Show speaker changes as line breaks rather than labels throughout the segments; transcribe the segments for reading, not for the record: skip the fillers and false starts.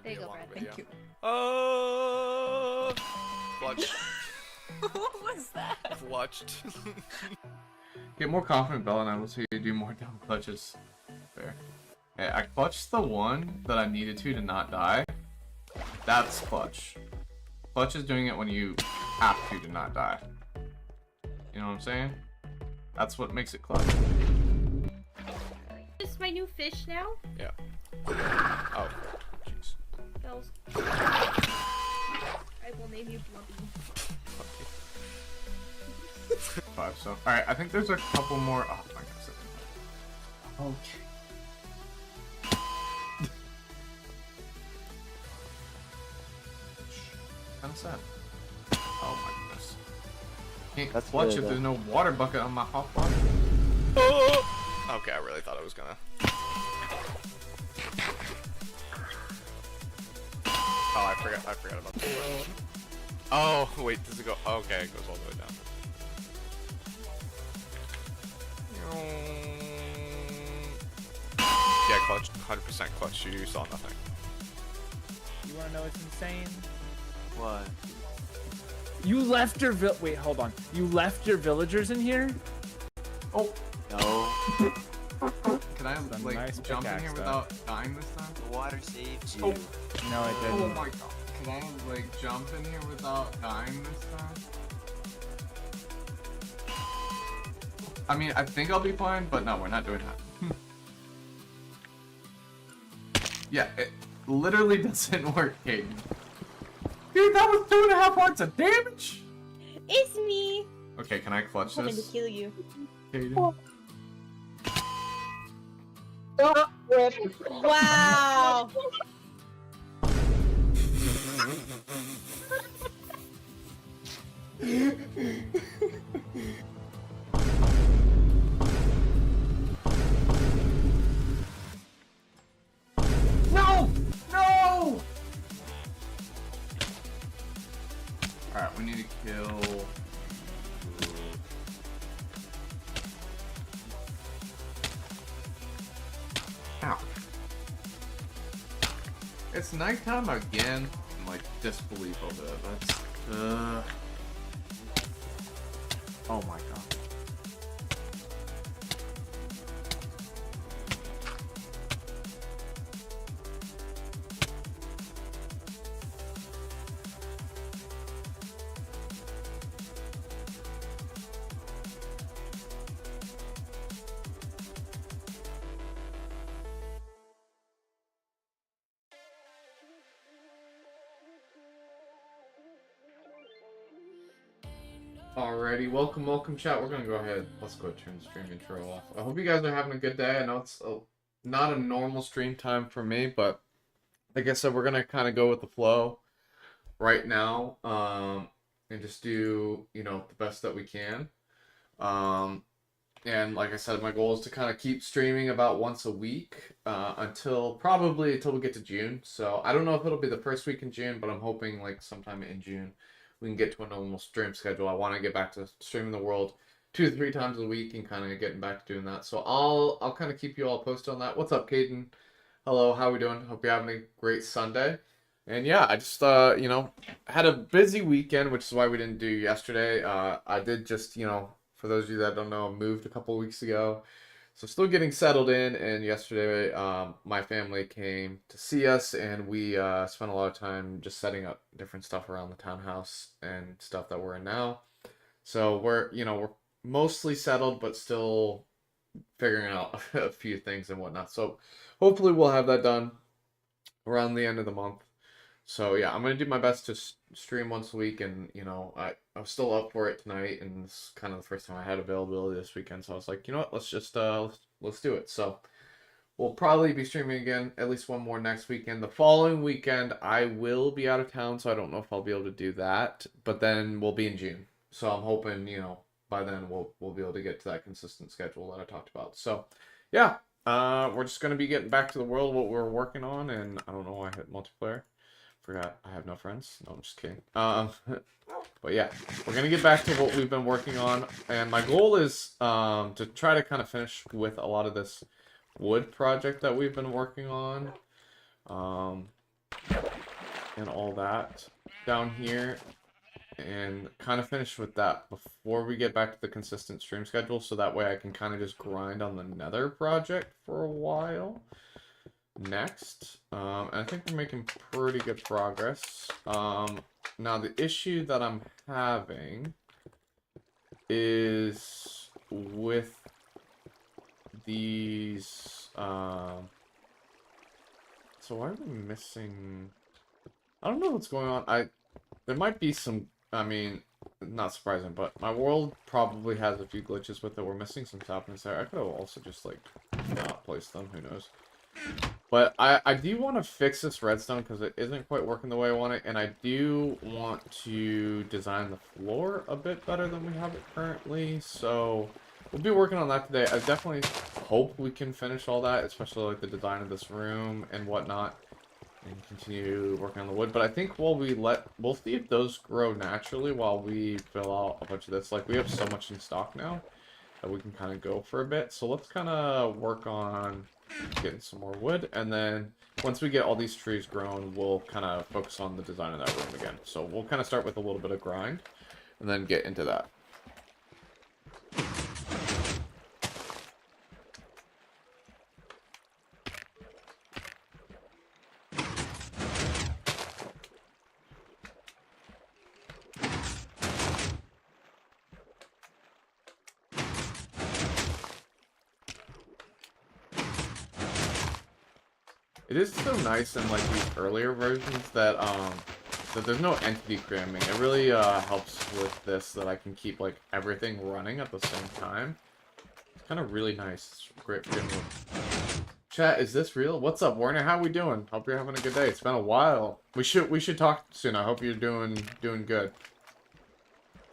There you go, Brad. Thank you.
Clutch.
What was that?
Clutched.
Get more confident, Bella, and I will see you do more down clutches. There. Hey, I clutched the one that I needed to not die. That's clutch. Clutch is doing it when you have to not die. You know what I'm saying? That's what makes it clutch.
This is my new fish now?
Yeah. Oh, jeez.
Bells. I will name you Blumpy.
5, so. Alright, I think there's a couple more. Oh my gosh. Okay. Kind of sad. Oh my goodness. Can't clutch if there's no water bucket on my hot water.
Oh! Okay, I really thought I was gonna. Oh, I forgot about that. Oh, wait, does it go? Okay, it goes all the way down. Yeah, clutch, 100% clutch. You saw nothing.
You wanna know what's insane?
What?
You left your wait, hold on. You left your villagers in here?
Oh!
No.
Can I, like,
nice
jump in here
pickaxe,
without dying this time?
The water saved you.
Oh.
No, I didn't.
Oh my god. Can I, like, jump in here without dying this time? I mean, I think I'll be fine, but no, we're not doing that. Yeah, it literally doesn't work, Kaden. Dude, that was 2.5 hearts of damage!
It's me!
Okay, can I clutch
I'm coming to
this?
kill you.
Kaden?
Wow!
No! No! Alright, we need to kill... Ow. It's nighttime again. I'm like disbelief over that. That's oh my god. Alrighty, welcome chat. We're gonna go ahead. Let's go turn the stream intro off. I hope you guys are having a good day. I know it's not a normal stream time for me, but like I said, we're gonna kind of go with the flow right now, and just do, you know, the best that we can. And like I said, my goal is to kind of keep streaming about once a week until we get to June. So I don't know if it'll be the first week in June, but I'm hoping like sometime in June we can get to a normal stream schedule. I want to get back to streaming the world 2 to 3 times a week and kind of getting back to doing that. So I'll kind of keep you all posted on that. What's up, Caden? Hello, how we doing? Hope you're having a great Sunday. And yeah, I just you know, had a busy weekend, which is why we didn't do yesterday. I did just, you know, for those of you that don't know, I moved a couple weeks ago. So still getting settled in, and yesterday my family came to see us, and we spent a lot of time just setting up different stuff around the townhouse and stuff that we're in now. So we're mostly settled, but still figuring out a few things and whatnot. So hopefully we'll have that done around the end of the month. So yeah, I'm gonna do my best to stream once a week, and you know, I'm still up for it tonight, and it's kind of the first time I had availability this weekend. So I was like, you know what, let's just let's do it. So we'll probably be streaming again at least one more next weekend. The following weekend I will be out of town, so I don't know if I'll be able to do that. But then we'll be in June, so I'm hoping, you know, by then we'll be able to get to that consistent schedule that I talked about. So yeah, we're just gonna be getting back to the world, what we're working on, and I don't know why I hit multiplayer. Forgot I have no friends. No, I'm just kidding. But yeah, we're gonna get back to what we've been working on, and my goal is to try to kind of finish with a lot of this wood project that we've been working on. and all that down here, and kind of finish with that before we get back to the consistent stream schedule, so that way I can kind of just grind on the Nether project for a while next. And I think we're making pretty good progress. Now the issue that I'm having is with these, so why are we missing? I don't know what's going on. There might be some, I mean, not surprising, but my world probably has a few glitches with it. We're missing some saplings there. I could have also just, like, not placed them. Who knows? But I do want to fix this redstone because it isn't quite working the way I want it. And I do want to design the floor a bit better than we have it currently. So we'll be working on that today. I definitely hope we can finish all that, especially, like, the design of this room and whatnot. And continue working on the wood, but I think while we'll see if those grow naturally while we fill out a bunch of this. Like, we have so much in stock now that we can kind of go for a bit. So let's kind of work on getting some more wood, and then once we get all these trees grown, we'll kind of focus on the design of that room again. So we'll kind of start with a little bit of grind, and then get into that. It is so nice in, like, these earlier versions that there's no entity cramming. It really helps with this, that I can keep, like, everything running at the same time. It's kind of really nice. It's great. Chat, is this real? What's up, Warner? How we doing? Hope you're having a good day. It's been a while. We should talk soon. I hope you're doing good.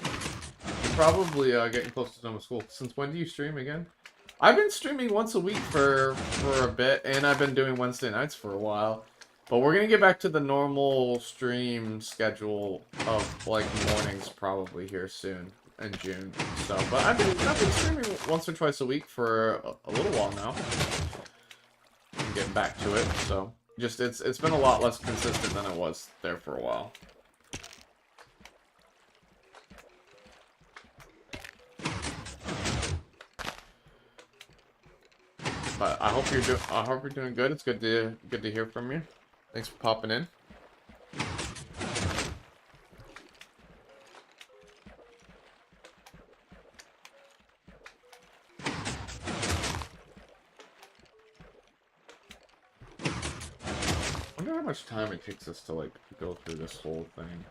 You're probably getting close to done with school. Since when do you stream again? I've been streaming once a week for a bit, and I've been doing Wednesday nights for a while. But we're gonna get back to the normal stream schedule of, like, mornings probably here soon in June. So, but I've been streaming once or twice a week for a little while now. I'm getting back to it, so just it's been a lot less consistent than it was there for a while. But I hope you're doing good. It's good to hear from you. Thanks for popping in. I wonder how much time it takes us to, like, go through this whole thing.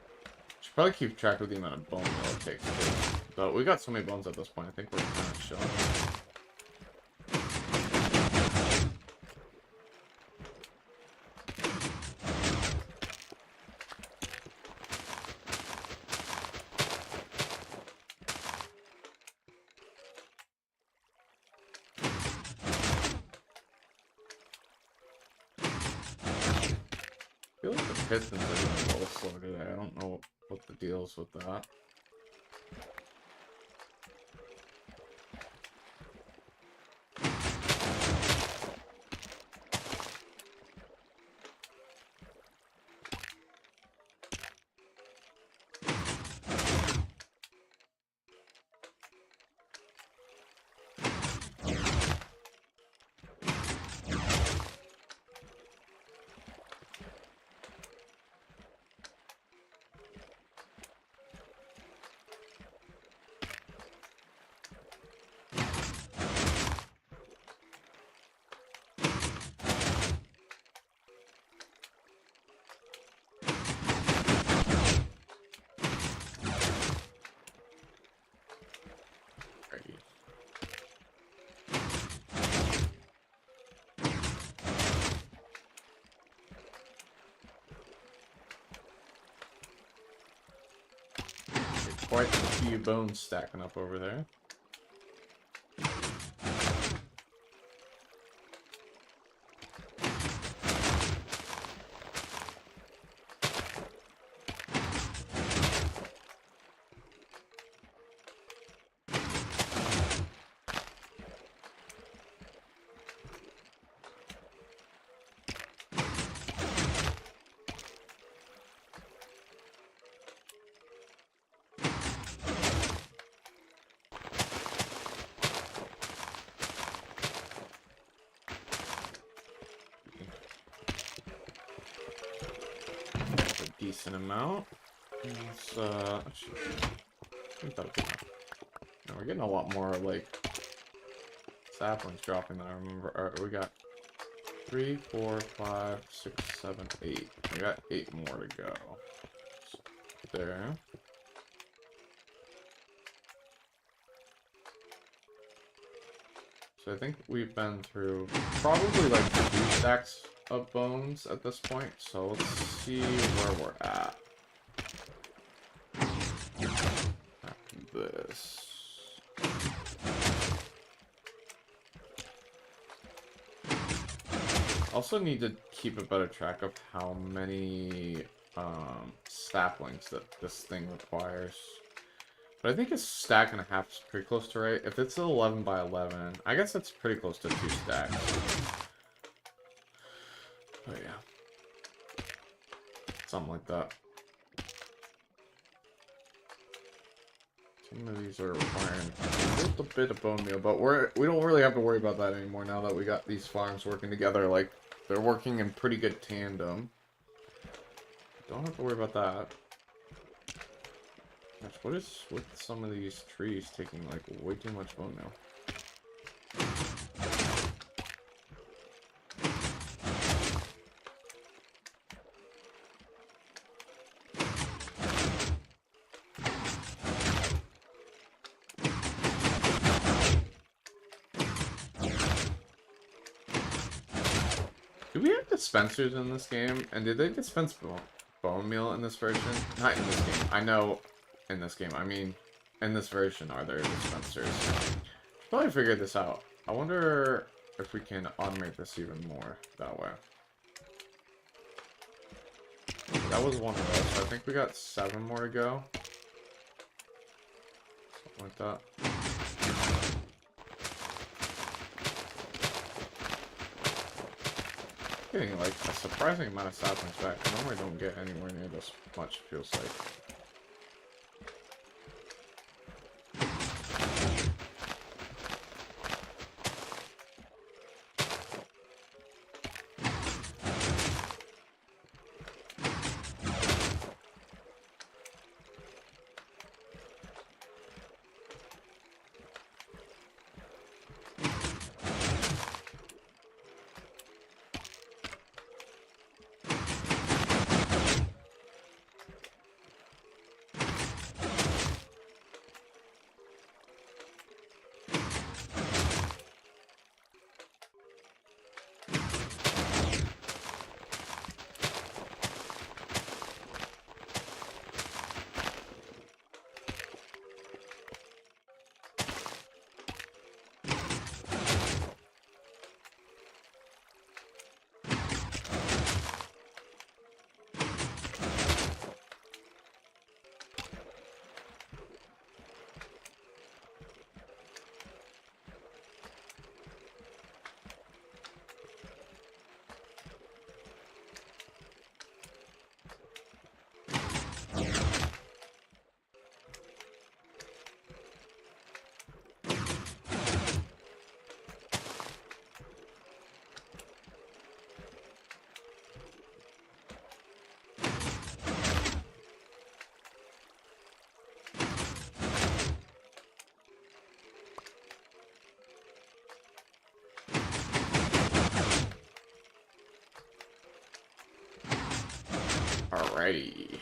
Should probably keep track of the amount of bone that it takes too. But we got so many bones at this point. I think we're kind of chilling. I feel like the Pistons are doing a little slow today. I don't know what the deal is with that. Quite a few bones stacking up over there. decent amount. Let's, actually, I think that'll be enough. No, we're getting a lot more, like, saplings dropping than I remember. Alright, we got 3, 4, 5, 6, 7, 8. We got 8 more to go. So, there. So I think we've been through probably like 2 stacks of bones at this point. So let's see where we're at. After this. Also need to keep a better track of how many saplings that this thing requires. But I think a stack and a half is pretty close to right. If it's 11 by 11, I guess that's pretty close to 2 stacks. Oh yeah. Something like that. Some of these are requiring a little bit of bone meal, but we don't really have to worry about that anymore now that we got these farms working together. Like, they're working in pretty good tandem. Don't have to worry about that. Gosh, what is with some of these trees taking, like, way too much bone meal? Do we have dispensers in this game? And did they dispense bone meal in this version? Not in this game. I know in this game. I mean, in this version, are there dispensers? Probably figured this out. I wonder if we can automate this even more that way. That was one of those. I think we got 7 more to go. Something like that. Getting like a surprising amount of saplings back. I normally don't get anywhere near this much, feels like. Alrighty.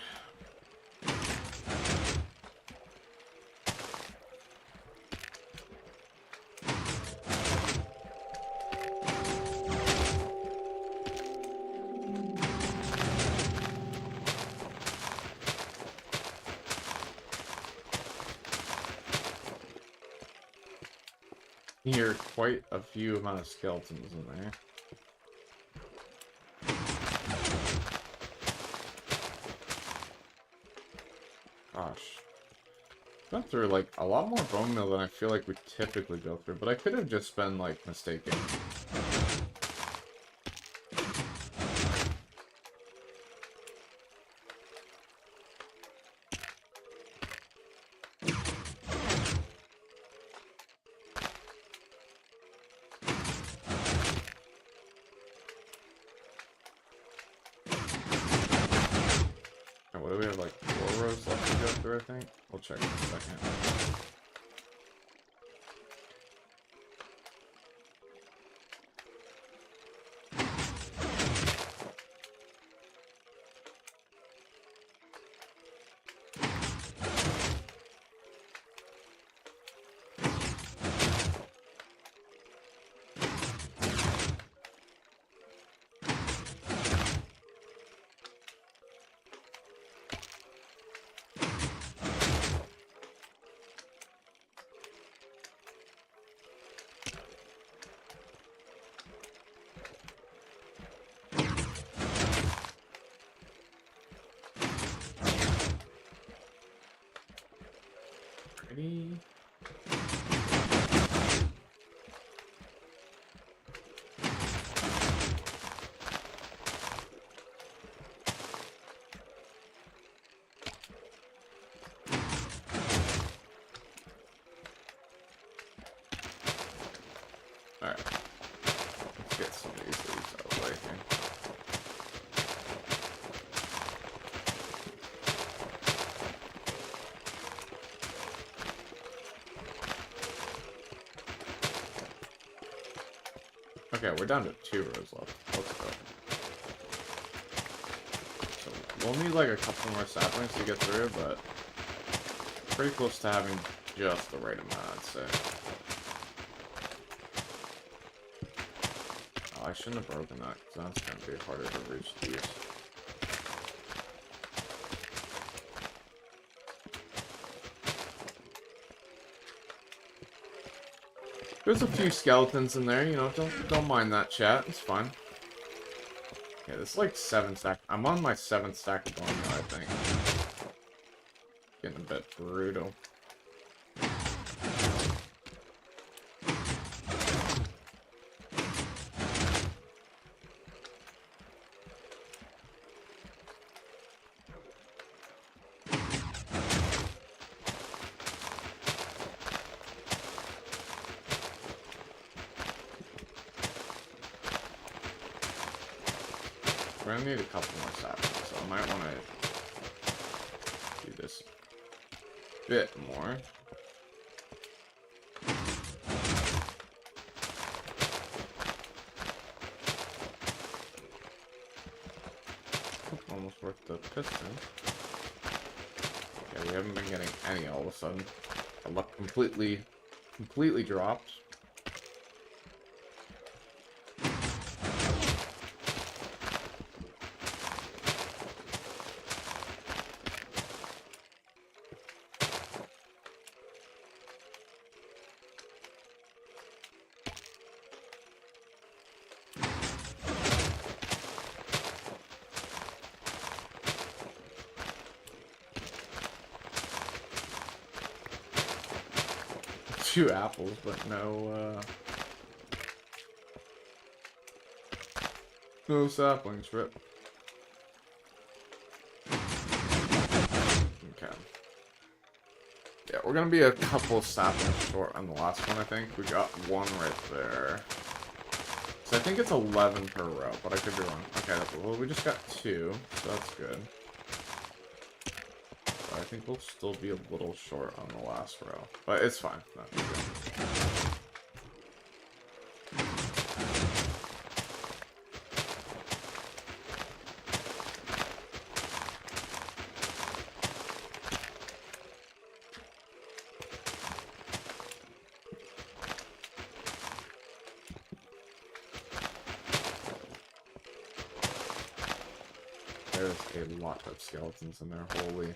Here, quite a few amount of skeletons in there. Gosh. Gone through like a lot more bone meal than I feel like we typically go through, but I could have just been like mistaken. And what do we have, like 4 rows left to go through, I think? We'll check in a second. Ready? Alright. Let's get some of these leaves out of the way here. Okay, we're down to 2 rows left. Let's go. So we'll need like a couple more saplings to get through, but pretty close to having just the right amount, I'd say. Oh, I shouldn't have broken that, because that's going to be harder to reach these. There's a few skeletons in there, you know, don't mind that, chat, it's fine. Yeah, this is like 7 stack. I'm on my 7th stack of bone now, I think. Getting a bit brutal. We're gonna need a couple more saplings, so I might want to do this a bit more. Almost worth the piston. Yeah, we haven't been getting any all of a sudden. Our luck completely dropped. Two apples, but no saplings, rip. Okay. Yeah, we're gonna be a couple of saplings short on the last one, I think. We got 1 right there. So I think it's 11 per row, but I could be wrong. Okay, well, we just got 2, so that's good. I think we'll still be a little short on the last row, but it's fine. Not too good. There's a lot of skeletons in there, holy.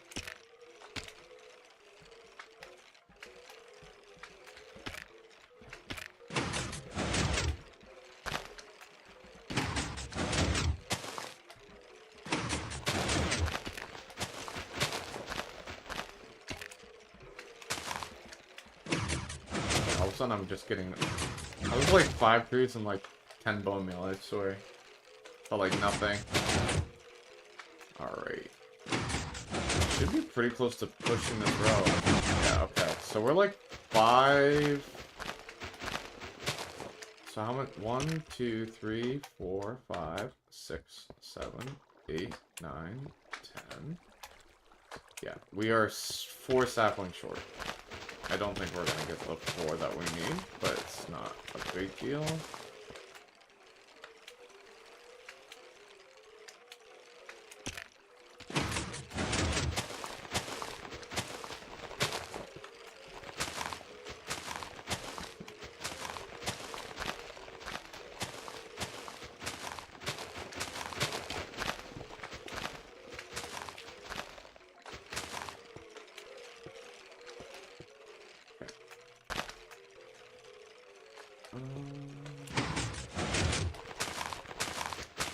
All of a sudden I'm just getting... I was like 5 trees and like 10 bone meal, I swear. Felt like nothing. Alright. Should be pretty close to pushing this row. Yeah, okay. So we're like 5... So how much? 1, 2, 3, 4, 5, 6, 7, 8, 9, 10. Yeah, we are 4 saplings short. I don't think we're gonna get the 4 that we need, but it's not a big deal.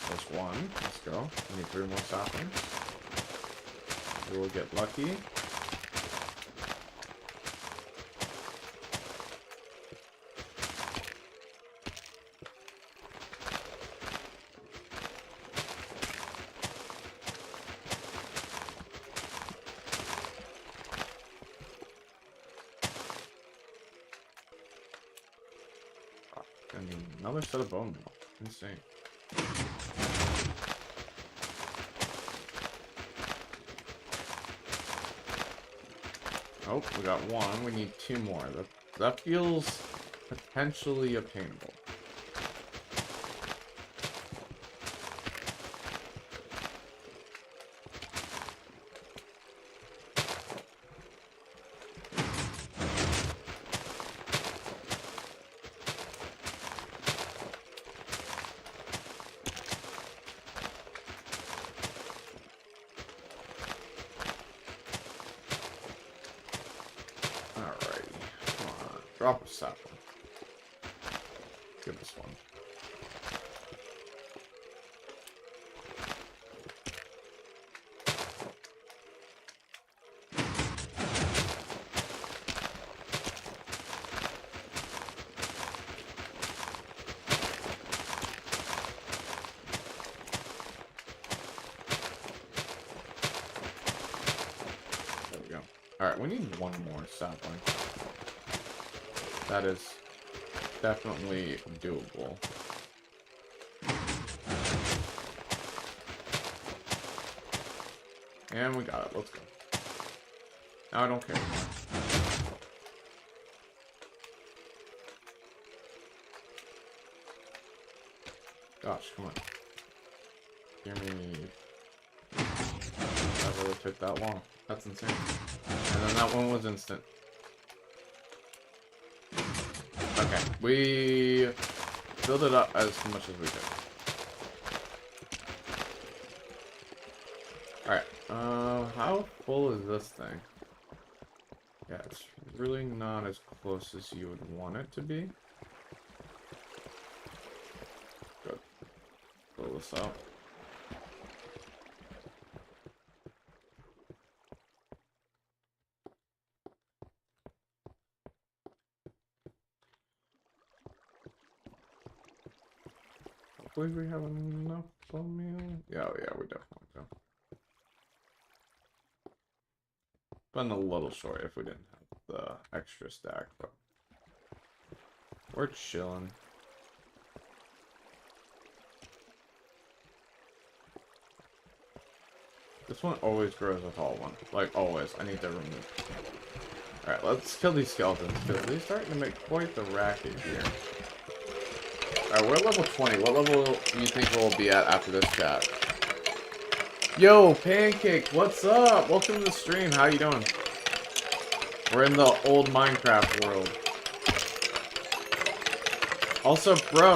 Plus 1. Let's go. We need 3 more saplings. We will get lucky. And another set of bone meal. Insane. Oh, we got 1. We need 2 more. That feels potentially obtainable. Drop a sapling. Give us 1. There we go. Alright, we need 1 more sapling. That is definitely doable. And we got it. Let's go. Now I don't care anymore. Gosh, come on. Give me... That really took that long. That's insane. And then that one was instant. Okay, we filled it up as much as we could. Alright, how full is this thing? Yeah, it's really not as close as you would want it to be. Good. Fill this up. I believe we have enough bone meal. Yeah, we definitely do. Been a little short if we didn't have the extra stack, but we're chilling. This one always grows a tall one. Like always. I need to remove. Alright, let's kill these skeletons because they're starting to make quite the racket here. Alright, we're level 20. What level do you think we'll be at after this chat? Yo, Pancake, what's up? Welcome to the stream. How you doing? We're in the old Minecraft world. Also, bro,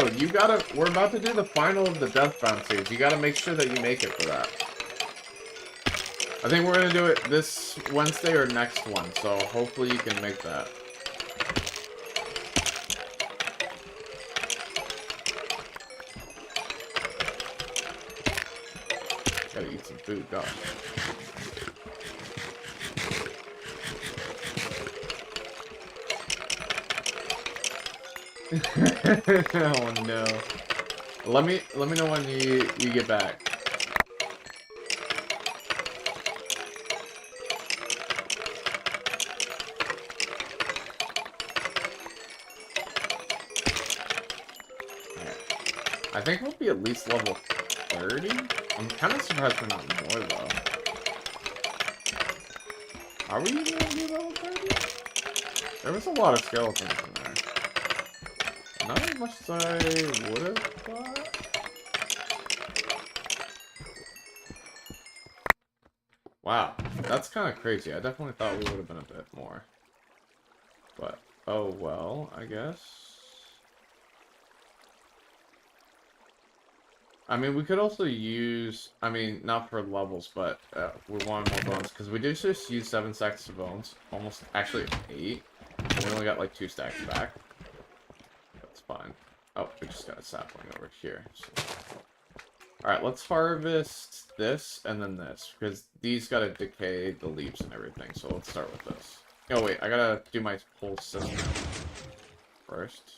we're about to do the final of the Death Bounties. You gotta make sure that you make it for that. I think we're gonna do it this Wednesday or next one, so hopefully you can make that. Gotta eat some food, gosh. Oh no. Let me know when you get back. I think we'll be at least level 30. I'm kind of surprised we're not more, though. Are we even gonna do level 30? There was a lot of skeletons in there. Not as much as I would have thought. Wow, that's kind of crazy. I definitely thought we would have been a bit more. But, oh well, I guess. I mean, we could also use, I mean, not for levels, but we want more bones, because we did just use 7 stacks of bones. Almost, actually 8. And we only got like 2 stacks back. That's fine. Oh, we just got a sapling over here. So. Alright, let's harvest this and then this, because these gotta decay the leaves and everything, so let's start with this. Oh wait, I gotta do my whole system first.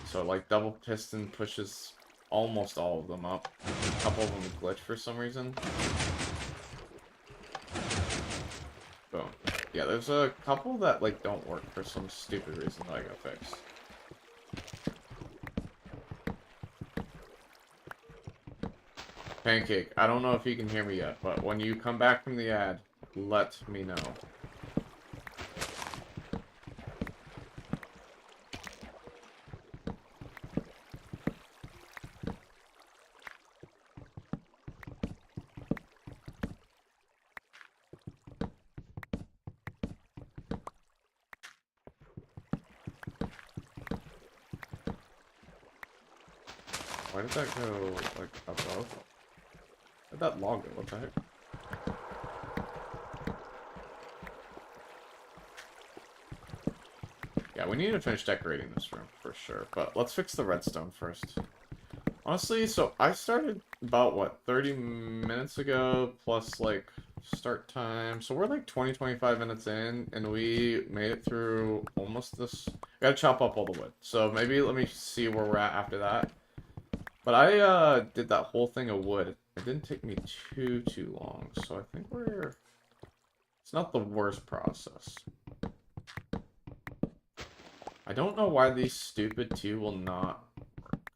So like double piston pushes almost all of them up. A couple of them glitch for some reason. Boom. Yeah, there's a couple that like don't work for some stupid reason that I gotta fix. Pancake, I don't know if you can hear me yet, but when you come back from the ad, let me know. Why did that go, like, above? Where'd that log go? What the heck? Yeah, we need to finish decorating this room, for sure. But let's fix the redstone first. Honestly, so I started about, what, 30 minutes ago, plus, like, start time. So we're, like, 20-25 minutes in, and we made it through almost this... I gotta chop up all the wood. So maybe let me see where we're at after that. But I did that whole thing of wood. It didn't take me too long, so I think we're... It's not the worst process. I don't know why these stupid two will not work.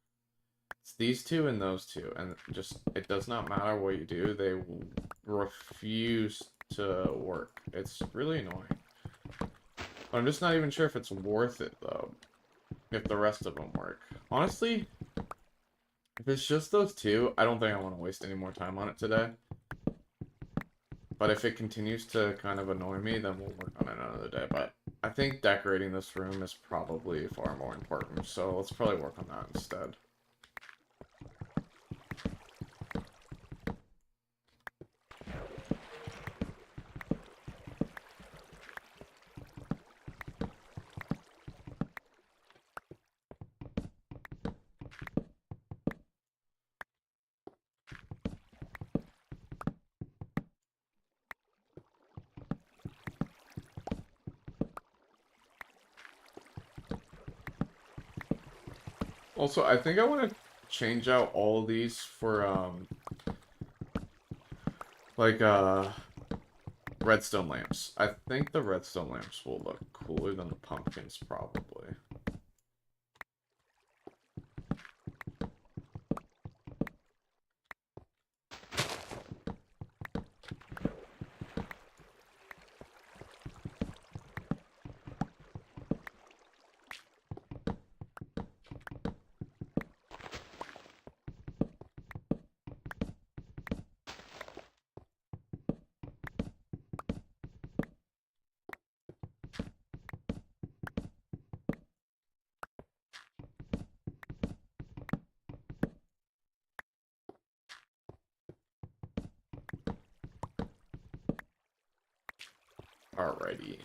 It's these two and those two, and just, it does not matter what you do, they will refuse to work. It's really annoying. But I'm just not even sure if it's worth it, though, if the rest of them work. Honestly... If it's just those two, I don't think I want to waste any more time on it today. But if it continues to kind of annoy me, then we'll work on it another day. But I think decorating this room is probably far more important, so let's probably work on that instead. Also, I think I want to change out all of these for, like, redstone lamps. I think the redstone lamps will look cooler than the pumpkins, probably. Alrighty.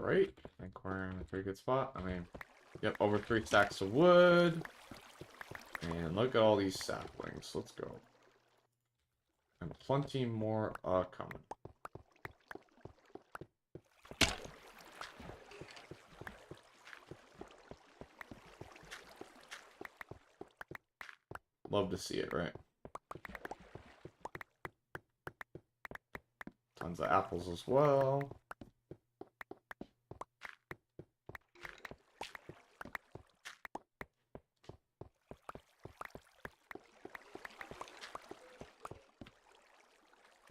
right. I think we're in a pretty good spot. I mean, yep, over 3 stacks of wood. And look at all these saplings. Let's go. And plenty more coming. Love to see it, right? Tons of apples as well.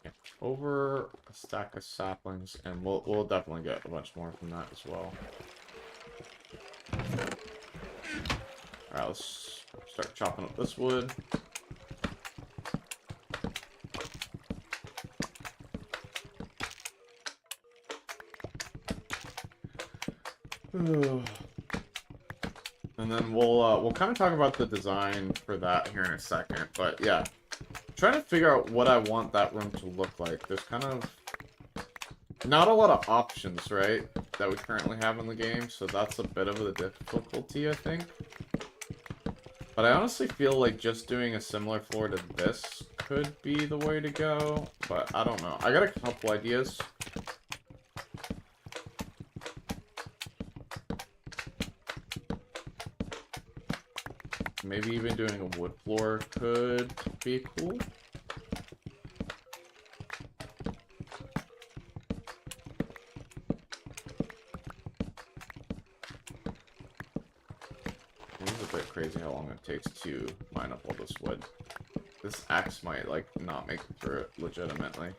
Yeah, over a stack of saplings, and we'll definitely get a bunch more from that as well. Alright, let's start chopping up this wood. And then we'll kind of talk about the design for that here in a second. But yeah, trying to figure out what I want that room to look like. There's kind of not a lot of options, right, that we currently have in the game. So that's a bit of the difficulty, I think. But I honestly feel like just doing a similar floor to this could be the way to go. But I don't know. I got a couple ideas. Maybe even doing a wood floor could be cool. It is a bit crazy how long it takes to mine up all this wood. This axe might, like, not make it through it legitimately.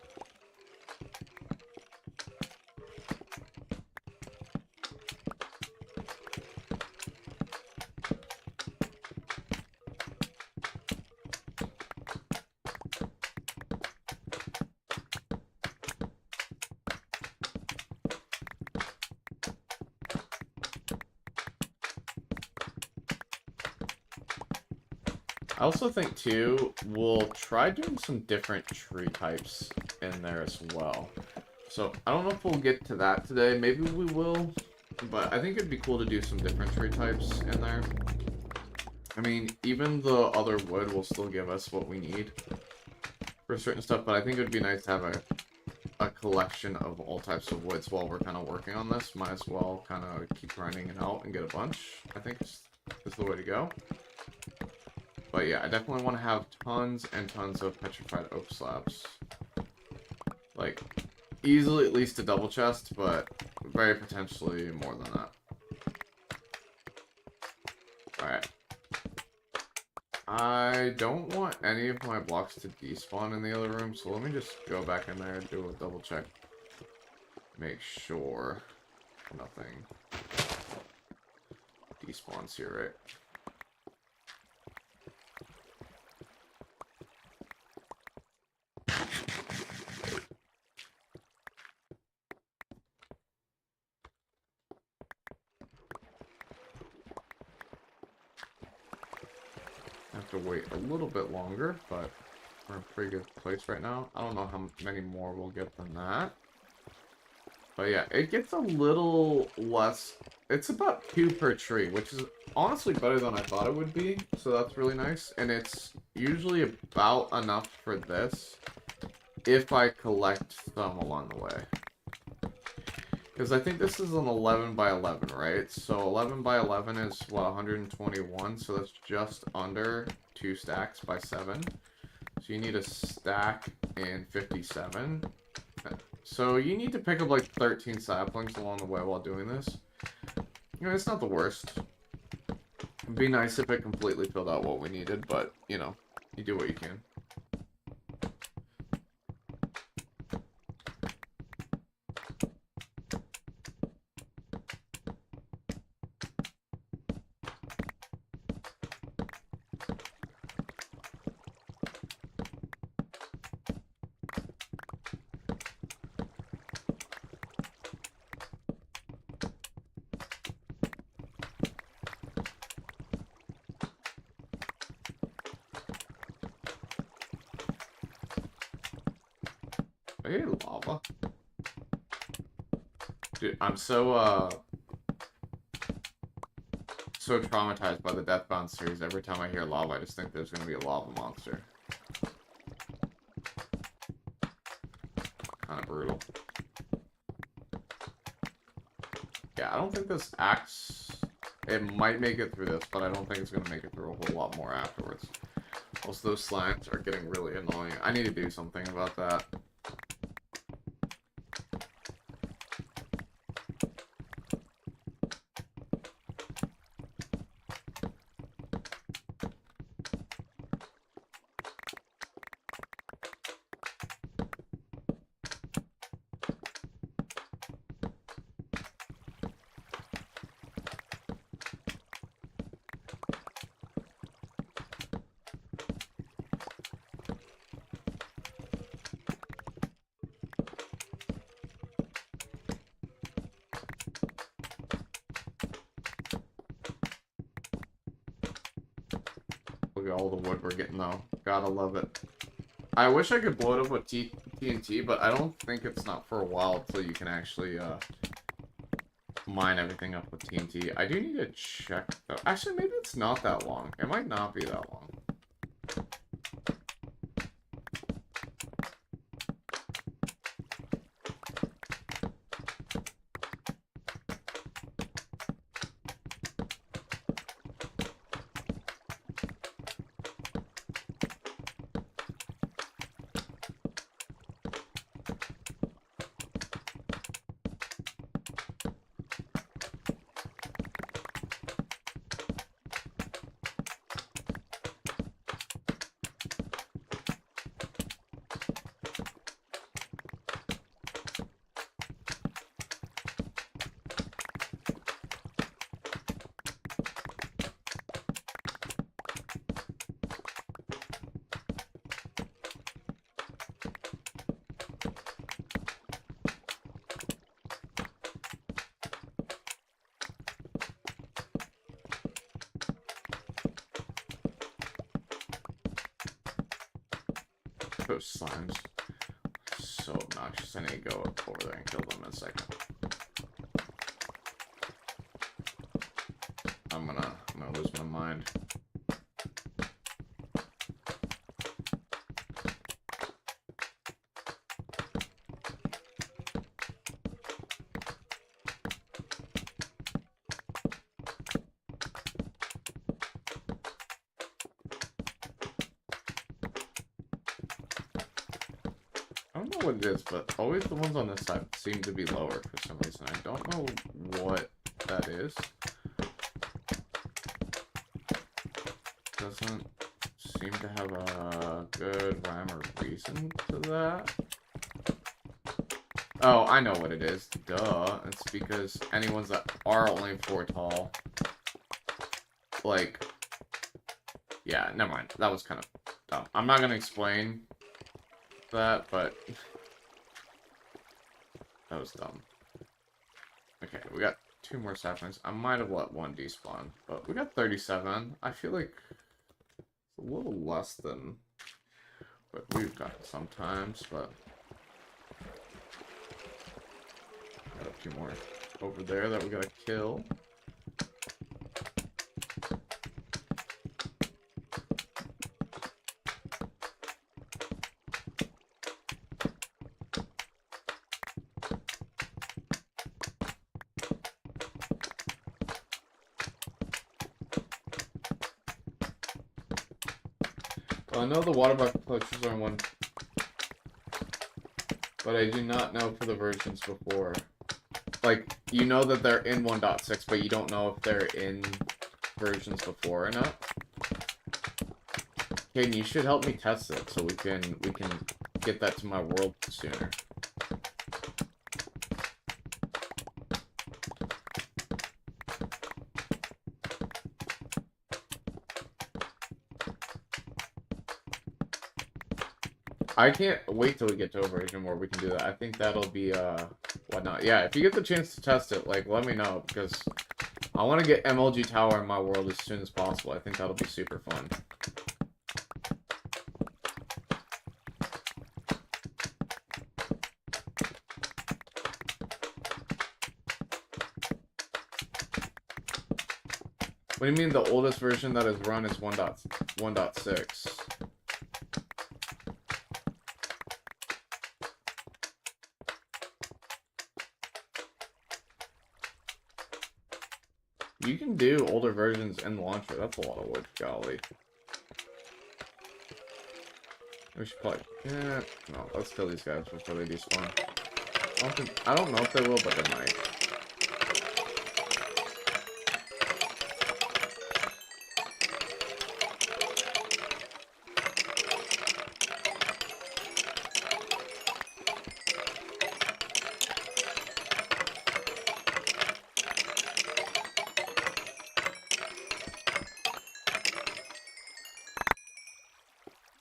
I also think, too, we'll try doing some different tree types in there as well. So, I don't know if we'll get to that today. Maybe we will. But I think it'd be cool to do some different tree types in there. I mean, even the other wood will still give us what we need for certain stuff. But I think it would be nice to have a collection of all types of woods while we're kind of working on this. Might as well kind of keep grinding it out and get a bunch. I think is the way to go. But yeah, I definitely want to have tons and tons of petrified oak slabs. Like, easily at least a double chest, but very potentially more than that. Alright. I don't want any of my blocks to despawn in the other room, so let me just go back in there and do a double check. Make sure nothing despawns here, right? Have to wait a little bit longer, but we're in a pretty good place right now. I don't know how many more we'll get than that. But yeah, it gets a little less. It's about 2 per tree, which is honestly better than I thought it would be. So that's really nice. And it's usually about enough for this if I collect some along the way. Because I think this is an 11 by 11, right? So 11 by 11 is, what, 121? So that's just under 2 stacks by 7. So you need a stack and 57. So you need to pick up like 13 saplings along the way while doing this. You know, it's not the worst. It'd be nice if it completely filled out what we needed, but, you know, you do what you can. Hey, lava. Dude, I'm so traumatized by the Deathbound series. Every time I hear lava, I just think there's gonna be a lava monster. Kind of brutal. Yeah, I don't think this axe... It might make it through this, but I don't think it's gonna make it through a whole lot more afterwards. Also, those slimes are getting really annoying. I need to do something about that. Look at all the wood we're getting though. Gotta love it. I wish I could blow it up with TNT, but I don't think it's not for a while until you can actually mine everything up with TNT. I do need to check though. Actually, maybe it's not that long. It might not be that long. Those slimes. So obnoxious. I need to go over there and kill them in a second. I'm gonna lose my mind. I don't know what it is, but always the ones on this side seem to be lower for some reason. I don't know what that is. Doesn't seem to have a good rhyme or reason to that. Oh, I know what it is. Duh. It's because any ones that are only 4 tall, like, yeah, never mind. That was kind of dumb. I'm not gonna explain that, but that was dumb. Okay, we got 2 more saplings. I might have let 1 despawn, but we got 37. I feel like it's a little less than what we've got sometimes, but got a few more over there that we gotta kill. Well, I know the water bucket poachers are in 1, but I do not know for the versions before. Like, you know that they're in 1.6, but you don't know if they're in versions before or not. Caden, you should help me test it so we can get that to my world sooner. I can't wait till we get to a version where we can do that. I think that'll be, whatnot. Yeah, if you get the chance to test it, like, let me know, because I want to get MLG Tower in my world as soon as possible. I think that'll be super fun. What do you mean the oldest version that is run is 1.6? You can do older versions in the launcher. That's a lot of wood, golly. We should probably... Yeah, no, let's kill these guys before they despawn. I don't know if they will, but they might.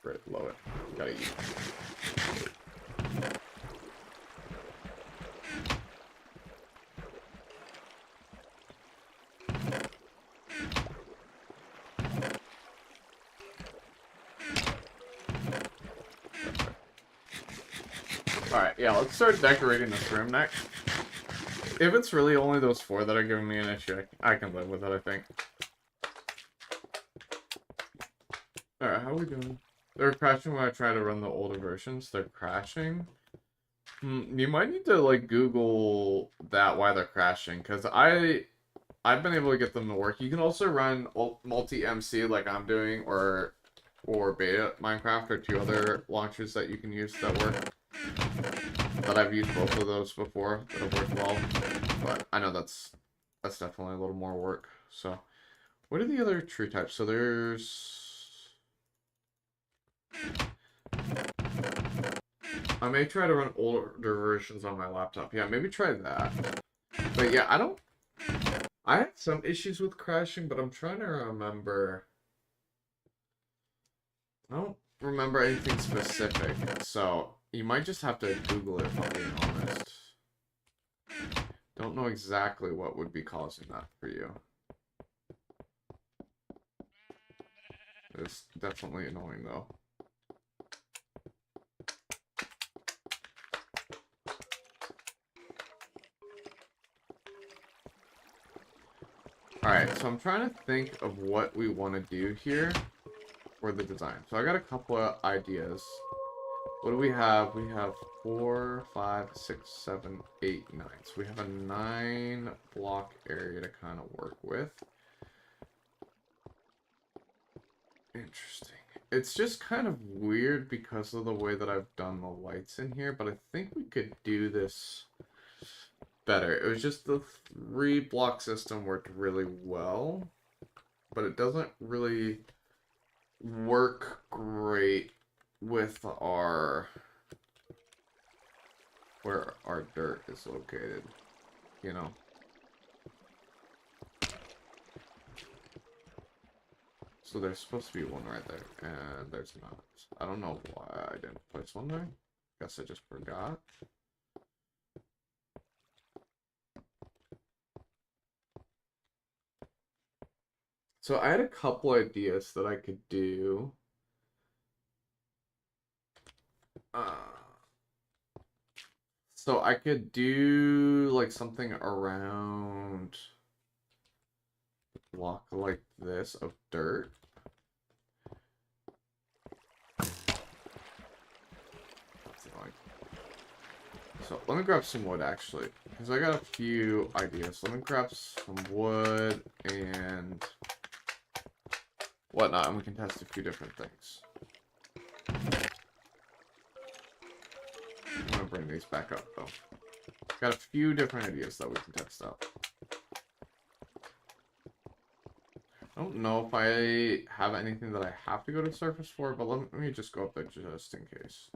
Right, blow it. Gotta eat. Alright, yeah, let's start decorating this room next. If it's really only those 4 that are giving me an issue, I can live with it, I think. Alright, how are we doing? They're crashing when I try to run the older versions. They're crashing. You might need to, like, Google that, why they're crashing. Because I've been able to get them to work. You can also run multi-MC like I'm doing, or beta Minecraft, or 2 other launchers that you can use that work. That I've used both of those before that have worked well, but I know that's definitely a little more work. So, what are the other tree types? So there's... I may try to run older versions on my laptop. Yeah, maybe try that. But yeah, I had some issues with crashing, but I'm trying to remember... I don't remember anything specific, so... You might just have to Google it, if I'm being honest. Don't know exactly what would be causing that for you. It's definitely annoying, though. Alright, so I'm trying to think of what we want to do here for the design. So I got a couple of ideas. What do we have? We have 4, 5, 6, 7, 8, 9. So we have a 9 block area to kind of work with. Interesting. It's just kind of weird because of the way that I've done the lights in here, but I think we could do this better. It was just the 3 block system worked really well, but it doesn't really work great with our where our dirt is located, you know. So there's supposed to be one right there, and there's not. I don't know why I didn't place one there. Guess I just forgot. So I had a couple ideas that I could do. So I could do like something around a block like this of dirt. So let me grab some wood actually, because I got a few ideas. Let me grab some wood and whatnot, and we can test a few different things. I'm gonna bring these back up though. Got a few different ideas that we can test out. I don't know if I have anything that I have to go to surface for, but let me just go up there just in case.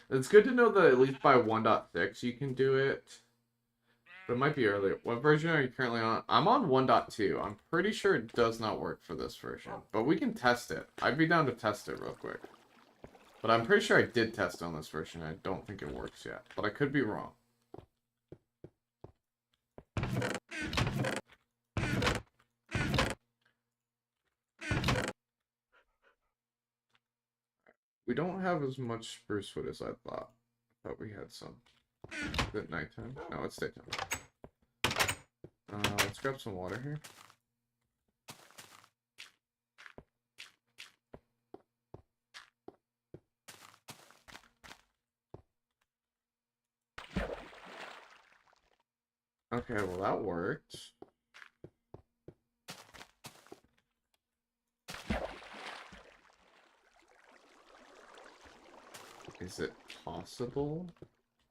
It's good to know that at least by 1.6 you can do it. But it might be earlier. What version are you currently on? I'm on 1.2. I'm pretty sure it does not work for this version. But we can test it. I'd be down to test it real quick. But I'm pretty sure I did test on this version. I don't think it works yet. But I could be wrong. We don't have as much spruce wood as I thought we thought we had some. Is it nighttime? No, it's daytime. Let's grab some water here. Okay, well that worked. Is it possible?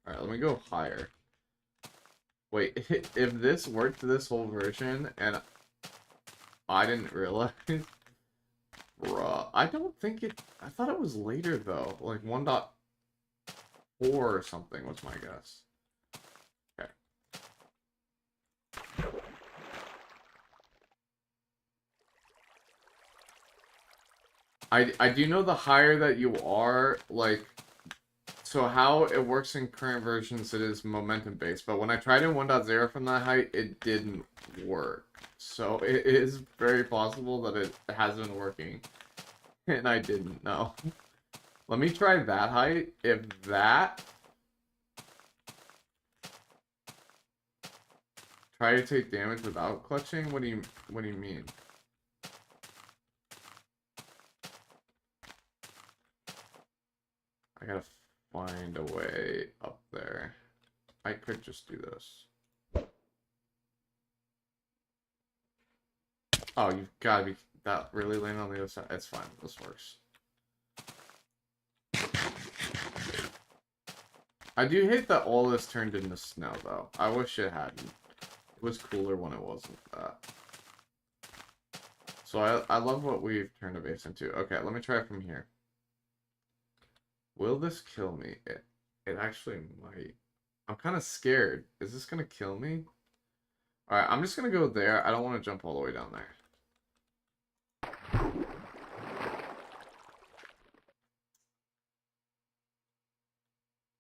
Alright, let me go higher. Wait, if this worked this whole version and I didn't realize, bruh, I don't think it, I thought it was later though, like 1.4 or something was my guess. Okay. I do know the higher that you are, like, so how it works in current versions, it is momentum based, but when I tried in 1.0 from that height, it didn't work. So it is very possible that it has been working, and I didn't know. Let me try that height. If that... Try to take damage without clutching? What do you mean? I gotta find a way up there. I could just do this. Oh, you've gotta be that really laying on the other side. It's fine. This works. I do hate that all this turned into snow, though. I wish it hadn't. It was cooler when it wasn't that. So I love what we've turned a base into. Okay, let me try it from here. Will this kill me? It actually might. I'm kind of scared. Is this gonna kill me? Alright, I'm just gonna go there. I don't want to jump all the way down there.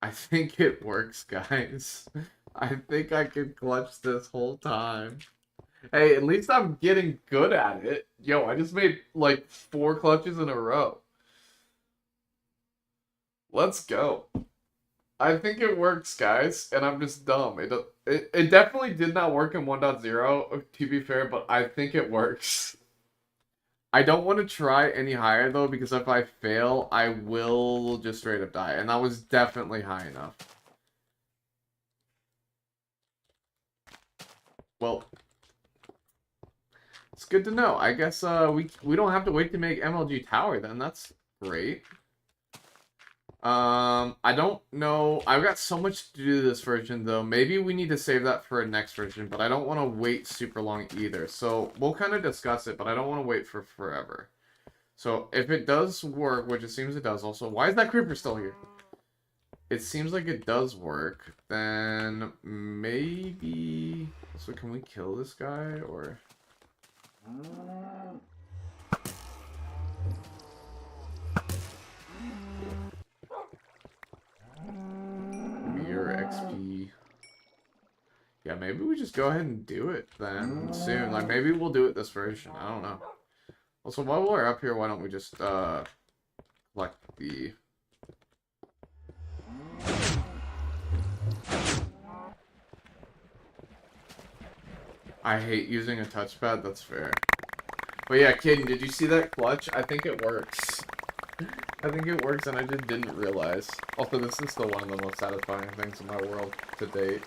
I think it works, guys. I think I can clutch this whole time. Hey, at least I'm getting good at it. Yo, I just made like 4 clutches in a row. Let's go. I think it works, guys, and I'm just dumb. It definitely did not work in 1.0, to be fair, but I think it works. I don't want to try any higher, though, because if I fail, I will just straight up die, and that was definitely high enough. Well, it's good to know. I guess we don't have to wait to make MLG Tower, then. That's great. I don't know. I've got so much to do this version, though. Maybe we need to save that for a next version, but I don't want to wait super long either. So we'll kind of discuss it, but I don't want to wait for forever. So if it does work, which it seems it does also, why is that creeper still here? It seems like it does work, then maybe... So can we kill this guy, or... Mirror XP. Yeah, maybe we just go ahead and do it then soon. Like, maybe we'll do it this version. I don't know. Also, while we're up here, why don't we just, collect the... I hate using a touchpad, that's fair. But yeah, Kaden, did you see that clutch? I think it works. I think it works, and I just didn't realize. Also, this is still one of the most satisfying things in my world to date.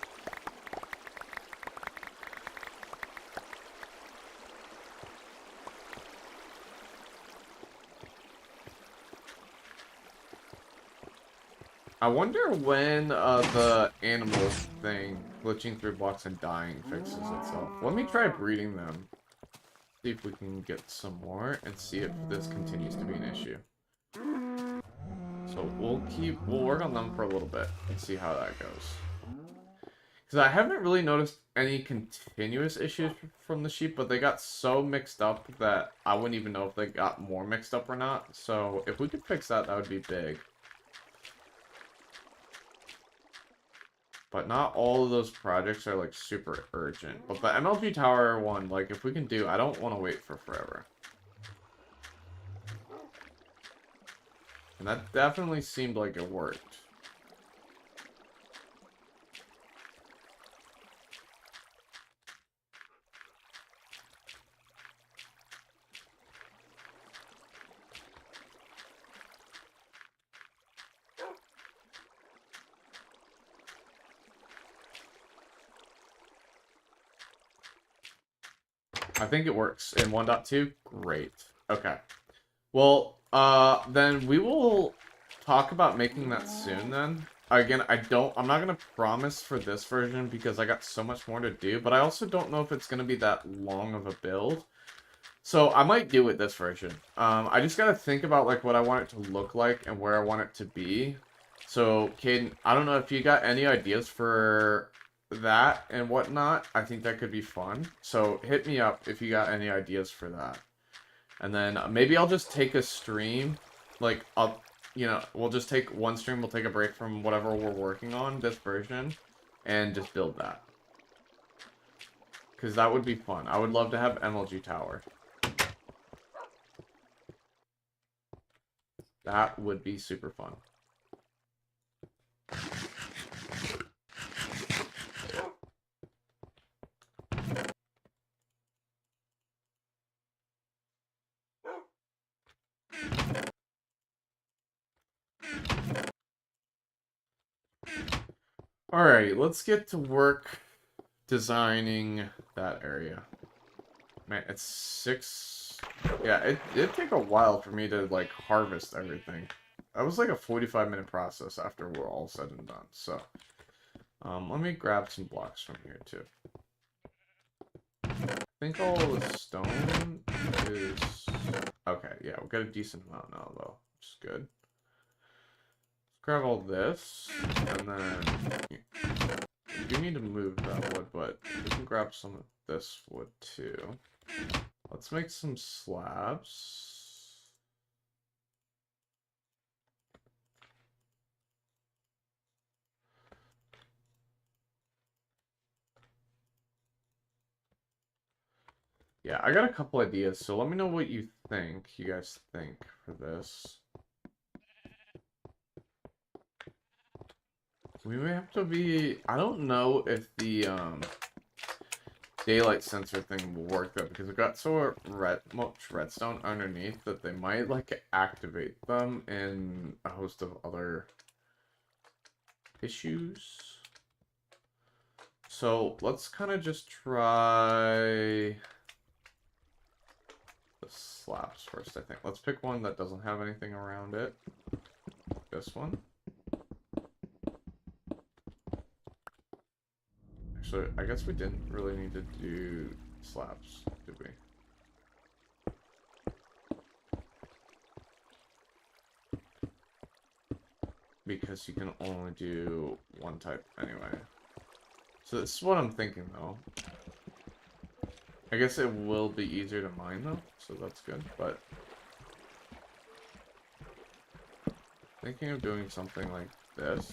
I wonder when the animal thing, glitching through blocks and dying, fixes itself. Let me try breeding them. See if we can get some more, and see if this continues to be an issue. So we'll work on them for a little bit, and see how that goes. Because I haven't really noticed any continuous issues from the sheep, but they got so mixed up that I wouldn't even know if they got more mixed up or not. So if we could fix that, that would be big. But not all of those projects are, like, super urgent. But the MLG Tower one, like, if we can do, I don't want to wait for forever. And that definitely seemed like it worked. I think it works in 1.2. Great. Okay. Well, then we will talk about making that soon then. Again, I'm not gonna promise for this version because I got so much more to do, but I also don't know if it's gonna be that long of a build. So I might do it this version. I just gotta think about like what I want it to look like and where I want it to be. So, Caden, I don't know if you got any ideas for that and whatnot. I think that could be fun. So hit me up if you got any ideas for that. And then maybe I'll just take a stream, like, we'll just take one stream, we'll take a break from whatever we're working on, this version, and just build that. Because that would be fun. I would love to have MLG Tower. That would be super fun. Alright, let's get to work designing that area. Man, it's 6... Yeah, it'd take a while for me to, like, harvest everything. That was like a 45-minute process after we're all said and done, so... let me grab some blocks from here, too. I think all the stone is... Okay, yeah, we got a decent amount now, though, which is good. Let's grab all this, and then... We do need to move that wood, but we can grab some of this wood, too. Let's make some slabs. Yeah, I got a couple ideas, so let me know what you guys think for this. We may have to be... I don't know if the, daylight sensor thing will work, though, because it got so much redstone underneath that they might, like, activate them in a host of other issues. So, let's kind of just try... the slabs first, I think. Let's pick one that doesn't have anything around it. This one. Actually, I guess we didn't really need to do slabs, did we? Because you can only do one type anyway. So this is what I'm thinking, though. I guess it will be easier to mine, though, so that's good, but... Thinking of doing something like this.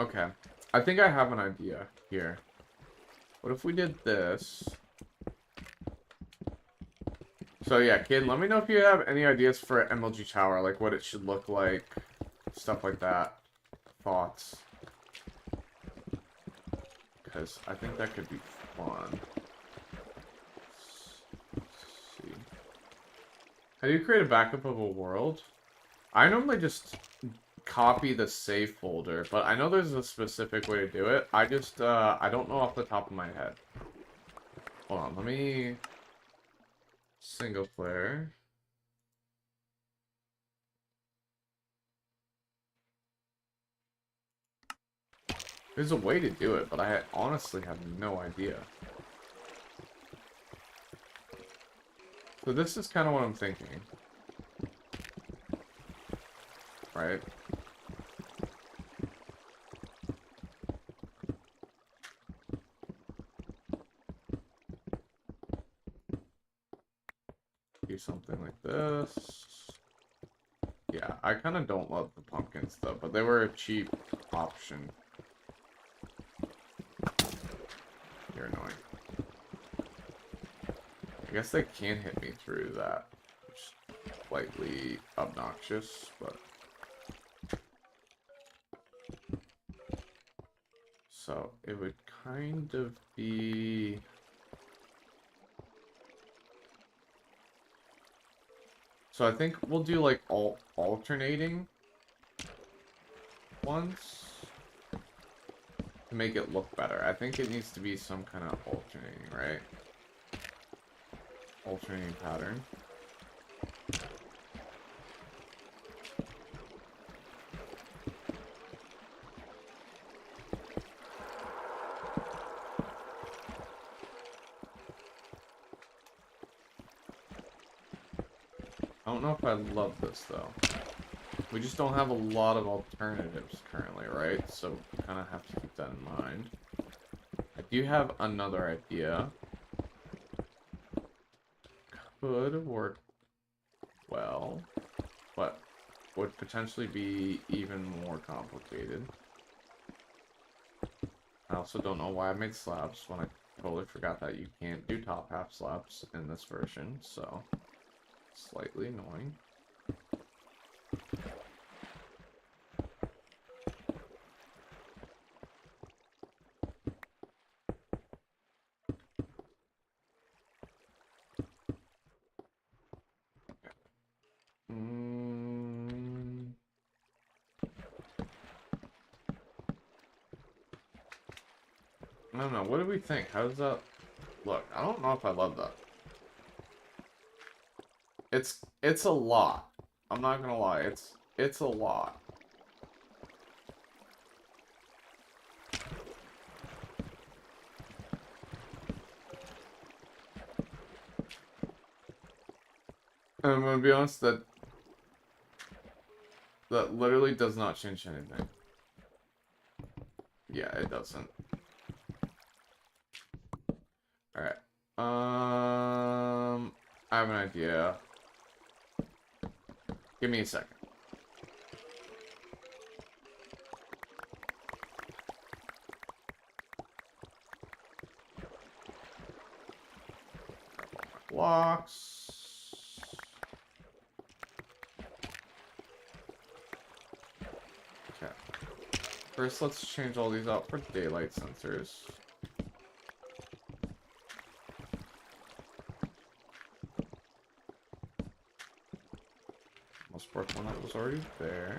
Okay. I think I have an idea here. What if we did this? So yeah, kid, let me know if you have any ideas for MLG Tower, like what it should look like, stuff like that. Thoughts. Because I think that could be fun. Let's see. How do you create a backup of a world? I normally just copy the save folder, but I know there's a specific way to do it. I just, I don't know off the top of my head. Hold on, let me... Single player. There's a way to do it, but I honestly have no idea. So this is kind of what I'm thinking. Right? Do something like this. Yeah. Yeah, I kind of don't love the pumpkins though, but they were a cheap option. You're annoying. I guess they can hit me through that, which is slightly obnoxious, but... So, it would kind of be... So I think we'll do like alternating ones to make it look better. I think it needs to be some kind of alternating, right? Alternating pattern. I don't know if I love this though. We just don't have a lot of alternatives currently, right? So we kind of have to keep that in mind. I do have another idea. Could work well, but would potentially be even more complicated. I also don't know why I made slabs when I totally forgot that you can't do top half slabs in this version, so slightly annoying. I don't know. What do we think? How does that look? I don't know if I love that. It's a lot. I'm not gonna lie. It's a lot. And I'm gonna be honest, that literally does not change anything. Yeah, it doesn't. Alright. I have an idea. Give me a second. Blocks. Okay. First, let's change all these out for daylight sensors. Let's work one that was already there.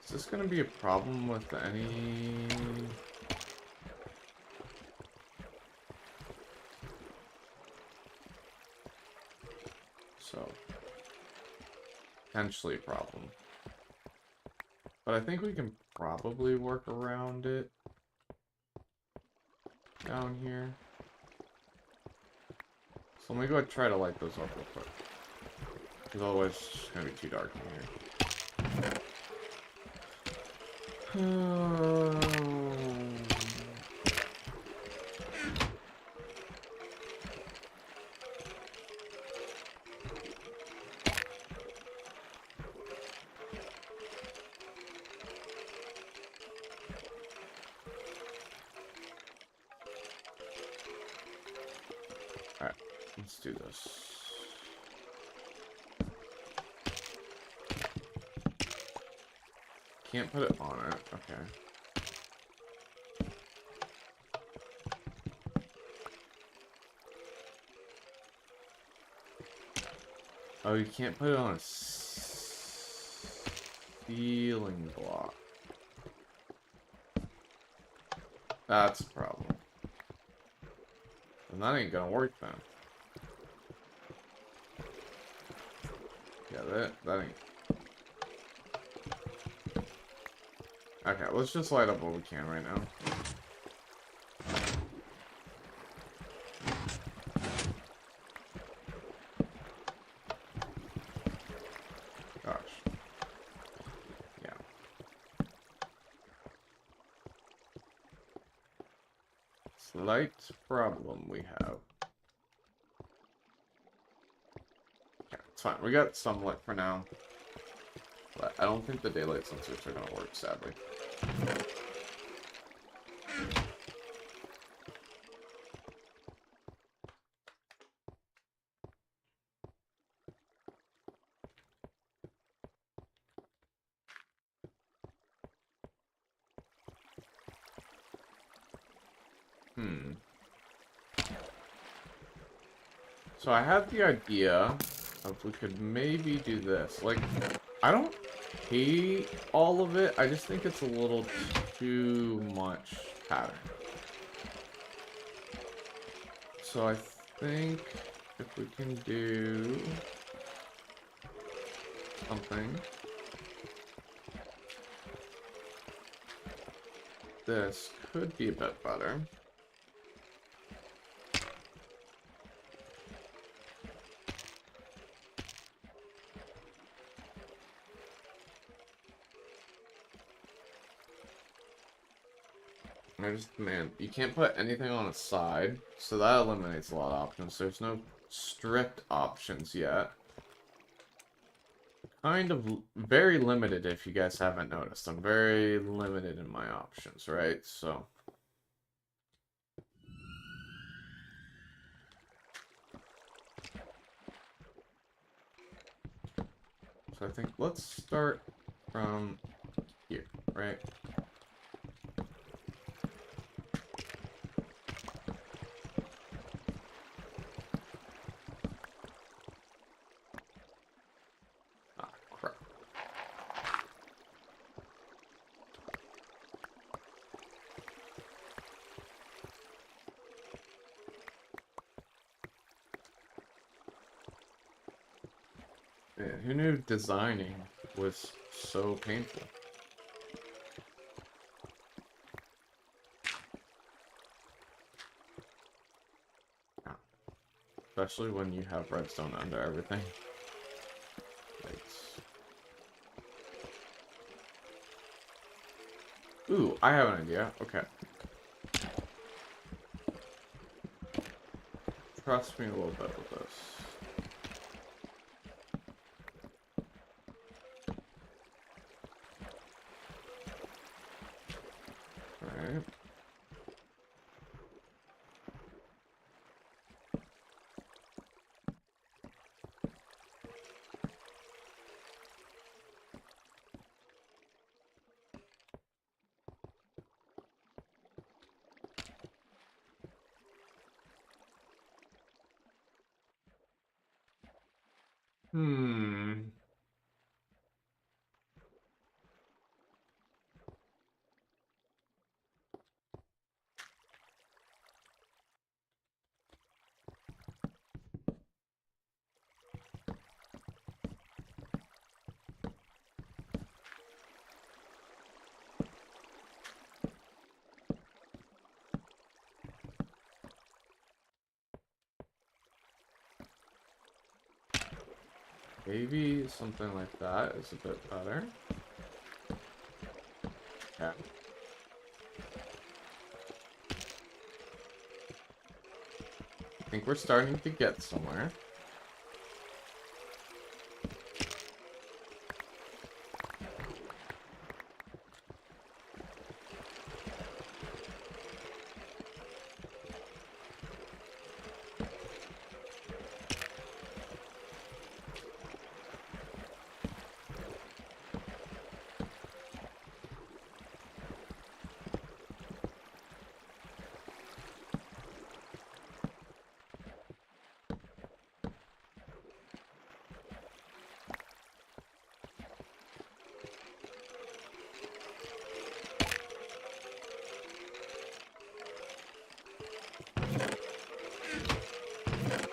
Is this gonna be a problem with any... So, potentially a problem. But I think we can probably work around it down here. So let me go ahead and try to light those up real quick. Because otherwise it's just gonna be too dark in here. Alright, let's do this. Can't put it on it, okay. Oh, you can't put it on a ceiling block. That's a problem. And that ain't gonna work then. Yeah, that ain't... Okay, let's just light up what we can right now. Gosh. Yeah. slight problem we have. Okay, it's fine. We got sunlight for now. But I don't think the daylight sensors are going to work, sadly. So I had the idea of we could maybe do this. Like, I don't hate all of it. I just think it's a little too much pattern. So I think if we can do something, this could be a bit better. Man, you can't put anything on a side, so that eliminates a lot of options. There's no strict options yet. Kind of very limited, if you guys haven't noticed. I'm very limited in my options, right? So I think let's start from here, right? Ah, crap. Man, who knew designing was so painful? Especially when you have redstone under everything. Yikes. Ooh, I have an idea. Okay. Trust me a little bit with this. Alright. Hmm. Maybe something like that is a bit better. Okay. I think we're starting to get somewhere.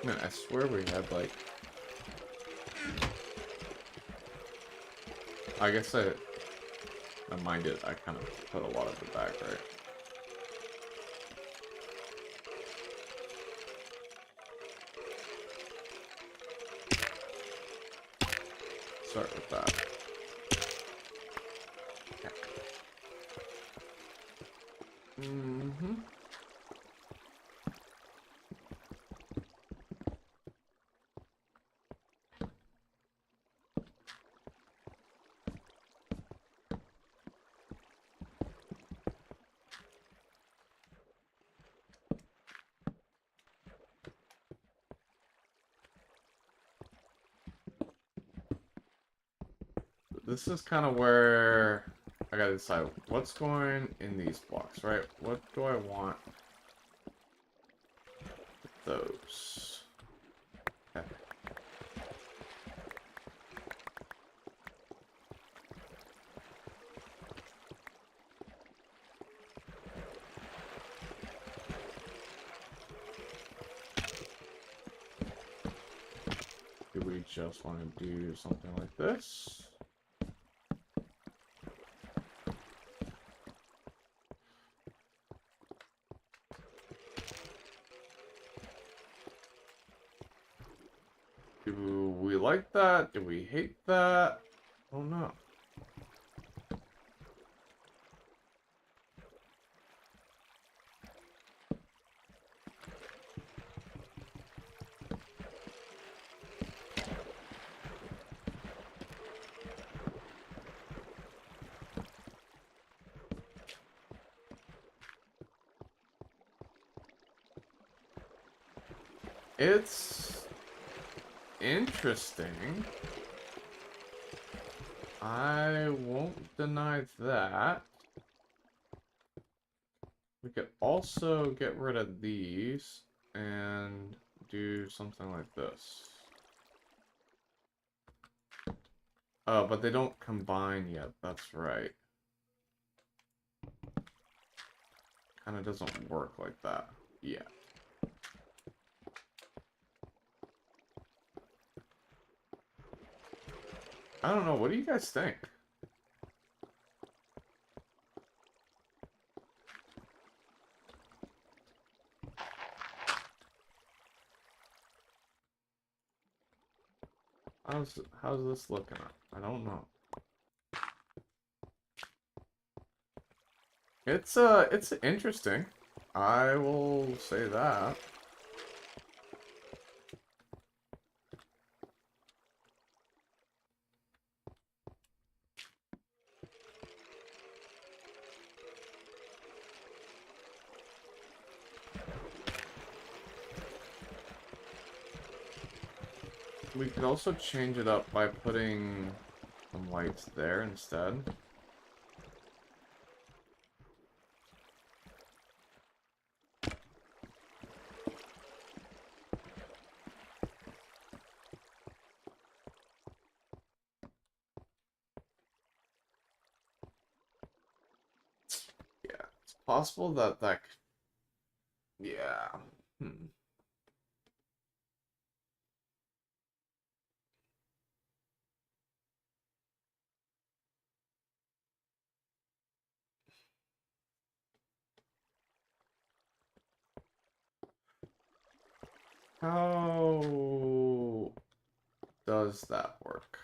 Man, I swear we had like... I guess I minded I kind of put a lot of it back, right? Start with that. Okay. Mm-hmm. this is kind of where I gotta decide what's going in these blocks, right? What do I want with those? Okay. Do we just want to do something like this? Do we like that? Do we hate that? I don't know. It's interesting. I won't deny that. We could also get rid of these and do something like this. Oh, but they don't combine yet. That's right. Kind of doesn't work like that yet. I don't know. What do you guys think? How's this looking? I don't know. It's interesting. I will say that. We could also change it up by putting some lights there instead. Yeah, it's possible that yeah. How does that work?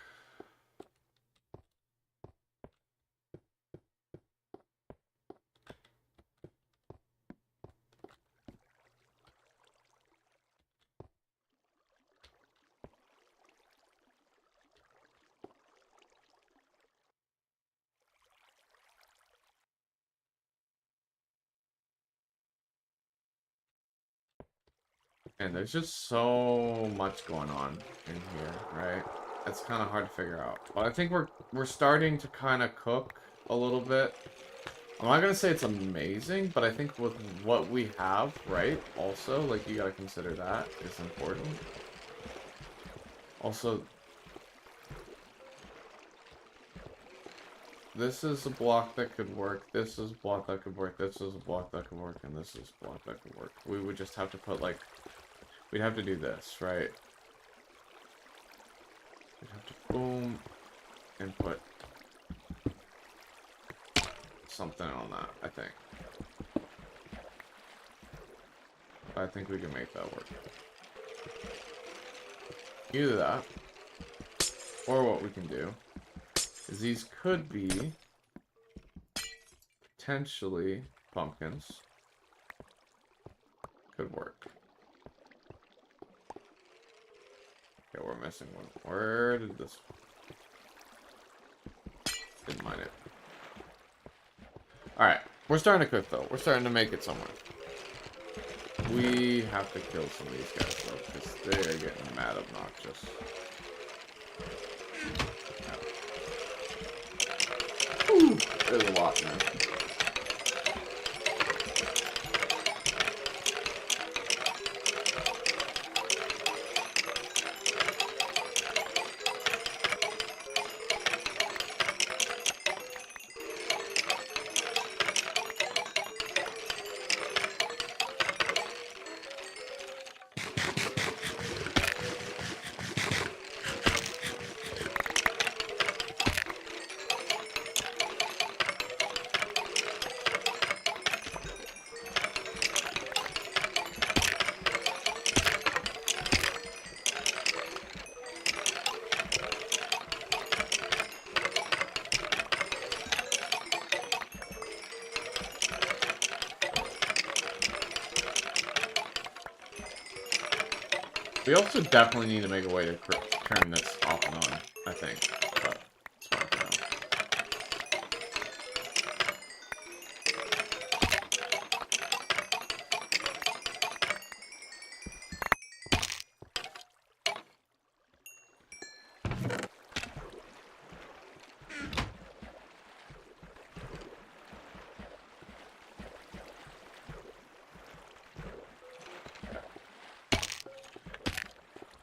And there's just so much going on in here, right? It's kind of hard to figure out. But I think we're starting to kind of cook a little bit. I'm not gonna say it's amazing, but I think with what we have, right? Also, like, you gotta consider that is important. Also, this is a block that could work. This is a block that could work. This is a block that could work, and this is a block that could work. We would just have to put, like, we'd have to do this, right? We'd have to boom and put something on that, I think. I think we can make that work. Either that, or what we can do is these could be potentially pumpkins. Could work. Okay, we're missing one. Where did this... Didn't mind it. Alright, we're starting to cook though. We're starting to make it somewhere. We have to kill some of these guys though, because they are getting mad obnoxious. There's a lot, man. We also definitely need to make a way to turn this off and on, I think. But it's fine for now.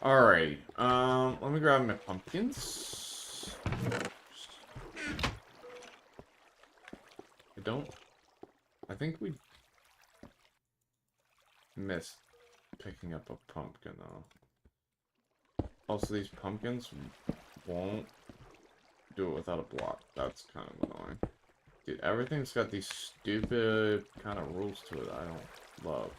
Alright, let me grab my pumpkins. I think we missed picking up a pumpkin, though. Also, these pumpkins won't do it without a block. That's kind of annoying. Dude, everything's got these stupid kind of rules to it I don't love.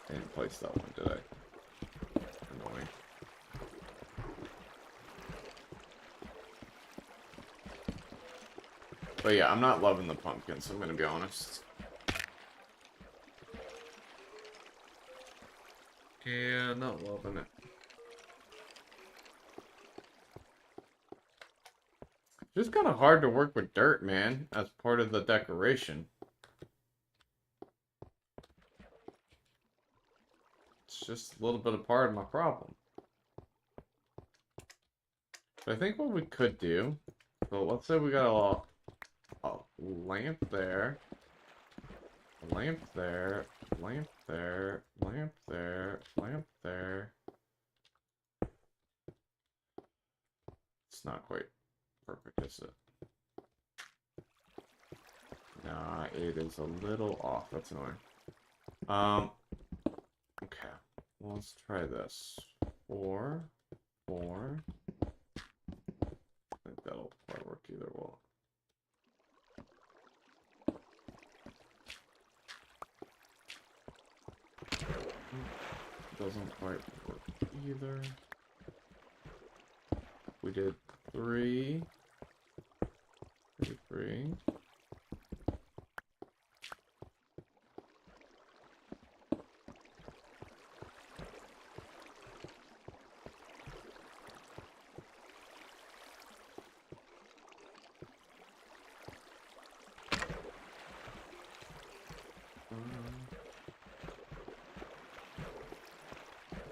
I didn't place that one, did I? Annoying. But yeah, I'm not loving the pumpkins, I'm gonna be honest. Yeah, not loving it. Just kind of hard to work with dirt, man, as part of the decoration. It's just a little bit of part of my problem. But I think what we could do, so let's say we got a lamp there, a lamp there, lamp there, lamp there, lamp there. It's not quite perfect, is it? Nah, it is a little off. That's annoying. Okay. Well, let's try this. 4, 4. I think that'll probably work either well. Doesn't quite work either. We did 3. 3.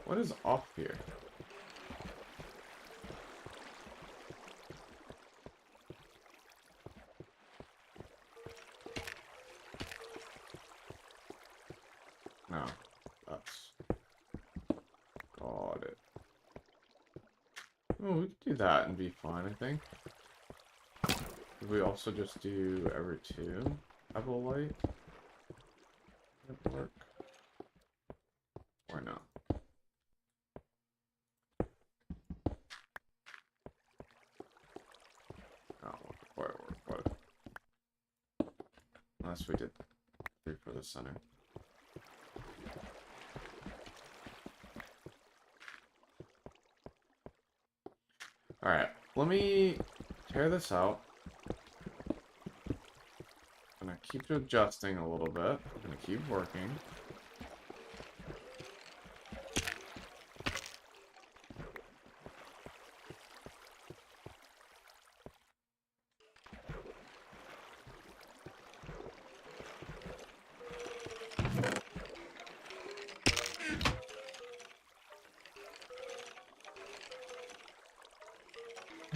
What is off here? No, that's... Got it. Oh, we could do that and be fine, I think. Could we also just do every 2? Have a light? That work? Or not? Unless we did 3 for the center. Alright, let me tear this out. I'm gonna keep adjusting a little bit. I'm gonna keep working.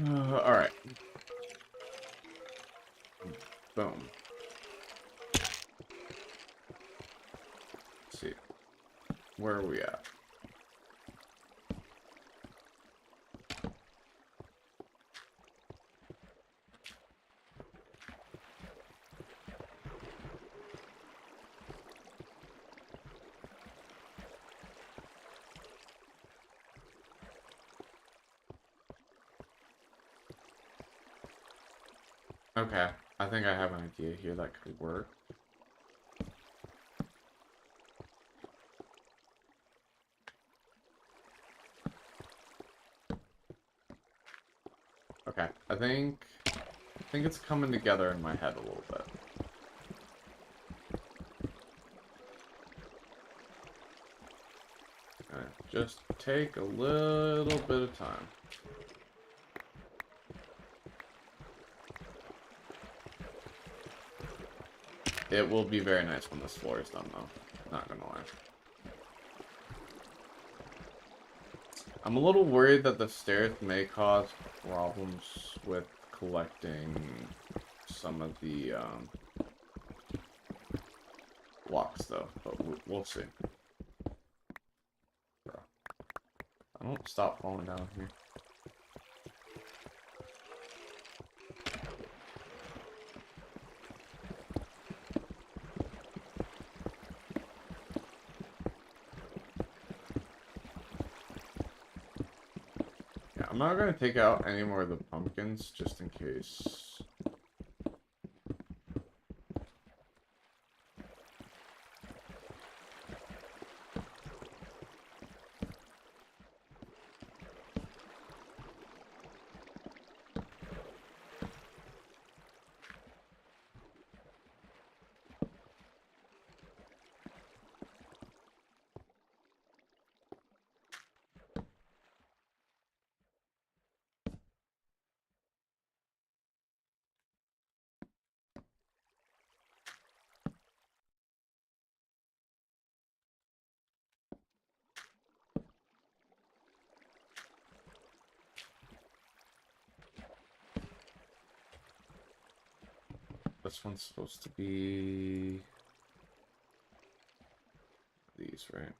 Alright. Boom. Let's see. Where are we at? Okay, I think I have an idea here that could work. Okay, I think it's coming together in my head a little bit. Okay, just take a little bit of time. It will be very nice when this floor is done, though. Not gonna lie. I'm a little worried that the stairs may cause problems with collecting some of the blocks, though. But we'll see. Bro. I don't stop falling down here. I'm not gonna take out any more of the pumpkins, just in case. This one's supposed to be these, right?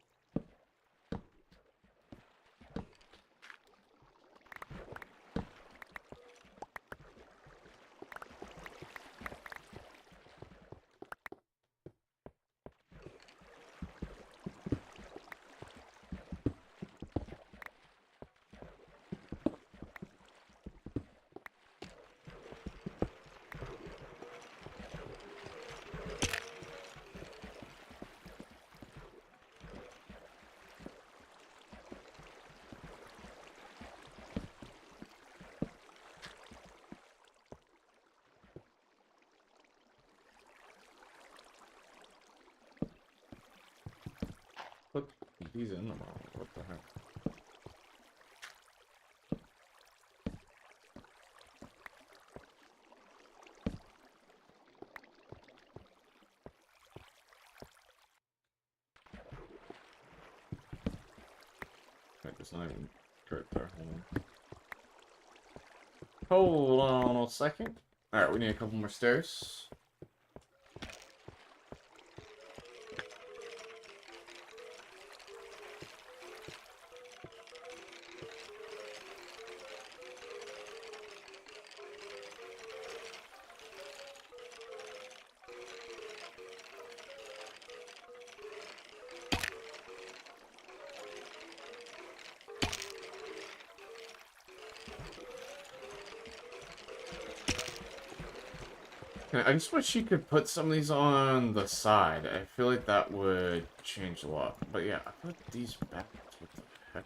Put these in them all. What the heck? Wait, there's not even dirt there. Hold on a second. Alright, we need a couple more stairs. I just wish you could put some of these on the side. I feel like that would change a lot. But yeah, I put these back. What the heck?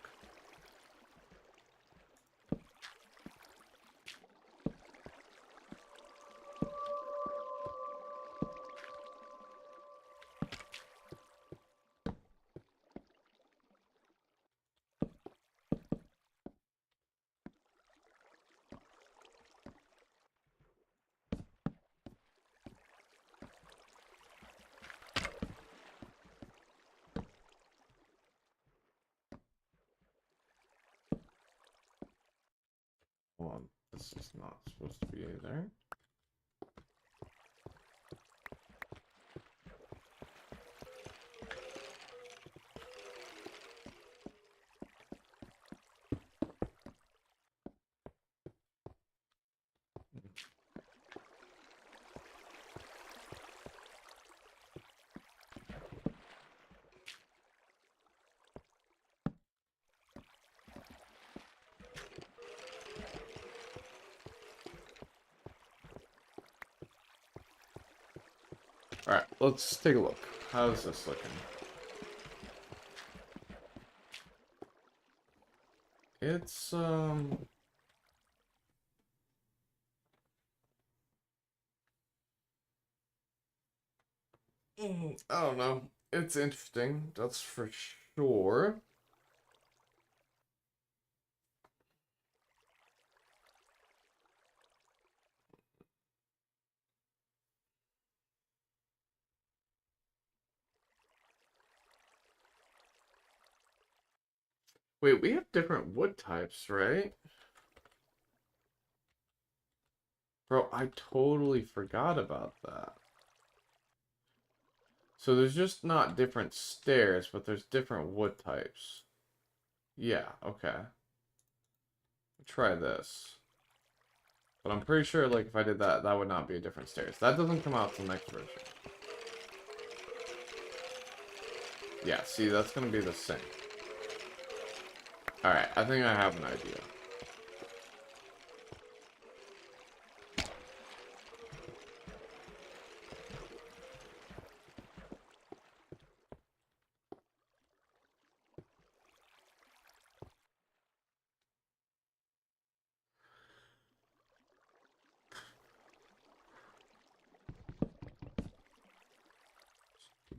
This is not supposed to be there. Alright, let's take a look. How's this looking? It's, I don't know. It's interesting, that's for sure. Wait, we have different wood types, right? Bro, I totally forgot about that. So there's just not different stairs, but there's different wood types. Yeah, okay. Try this. But I'm pretty sure, like, if I did that, that would not be a different stairs. That doesn't come out till next version. Yeah, see, that's gonna be the same. Alright, I think I have an idea.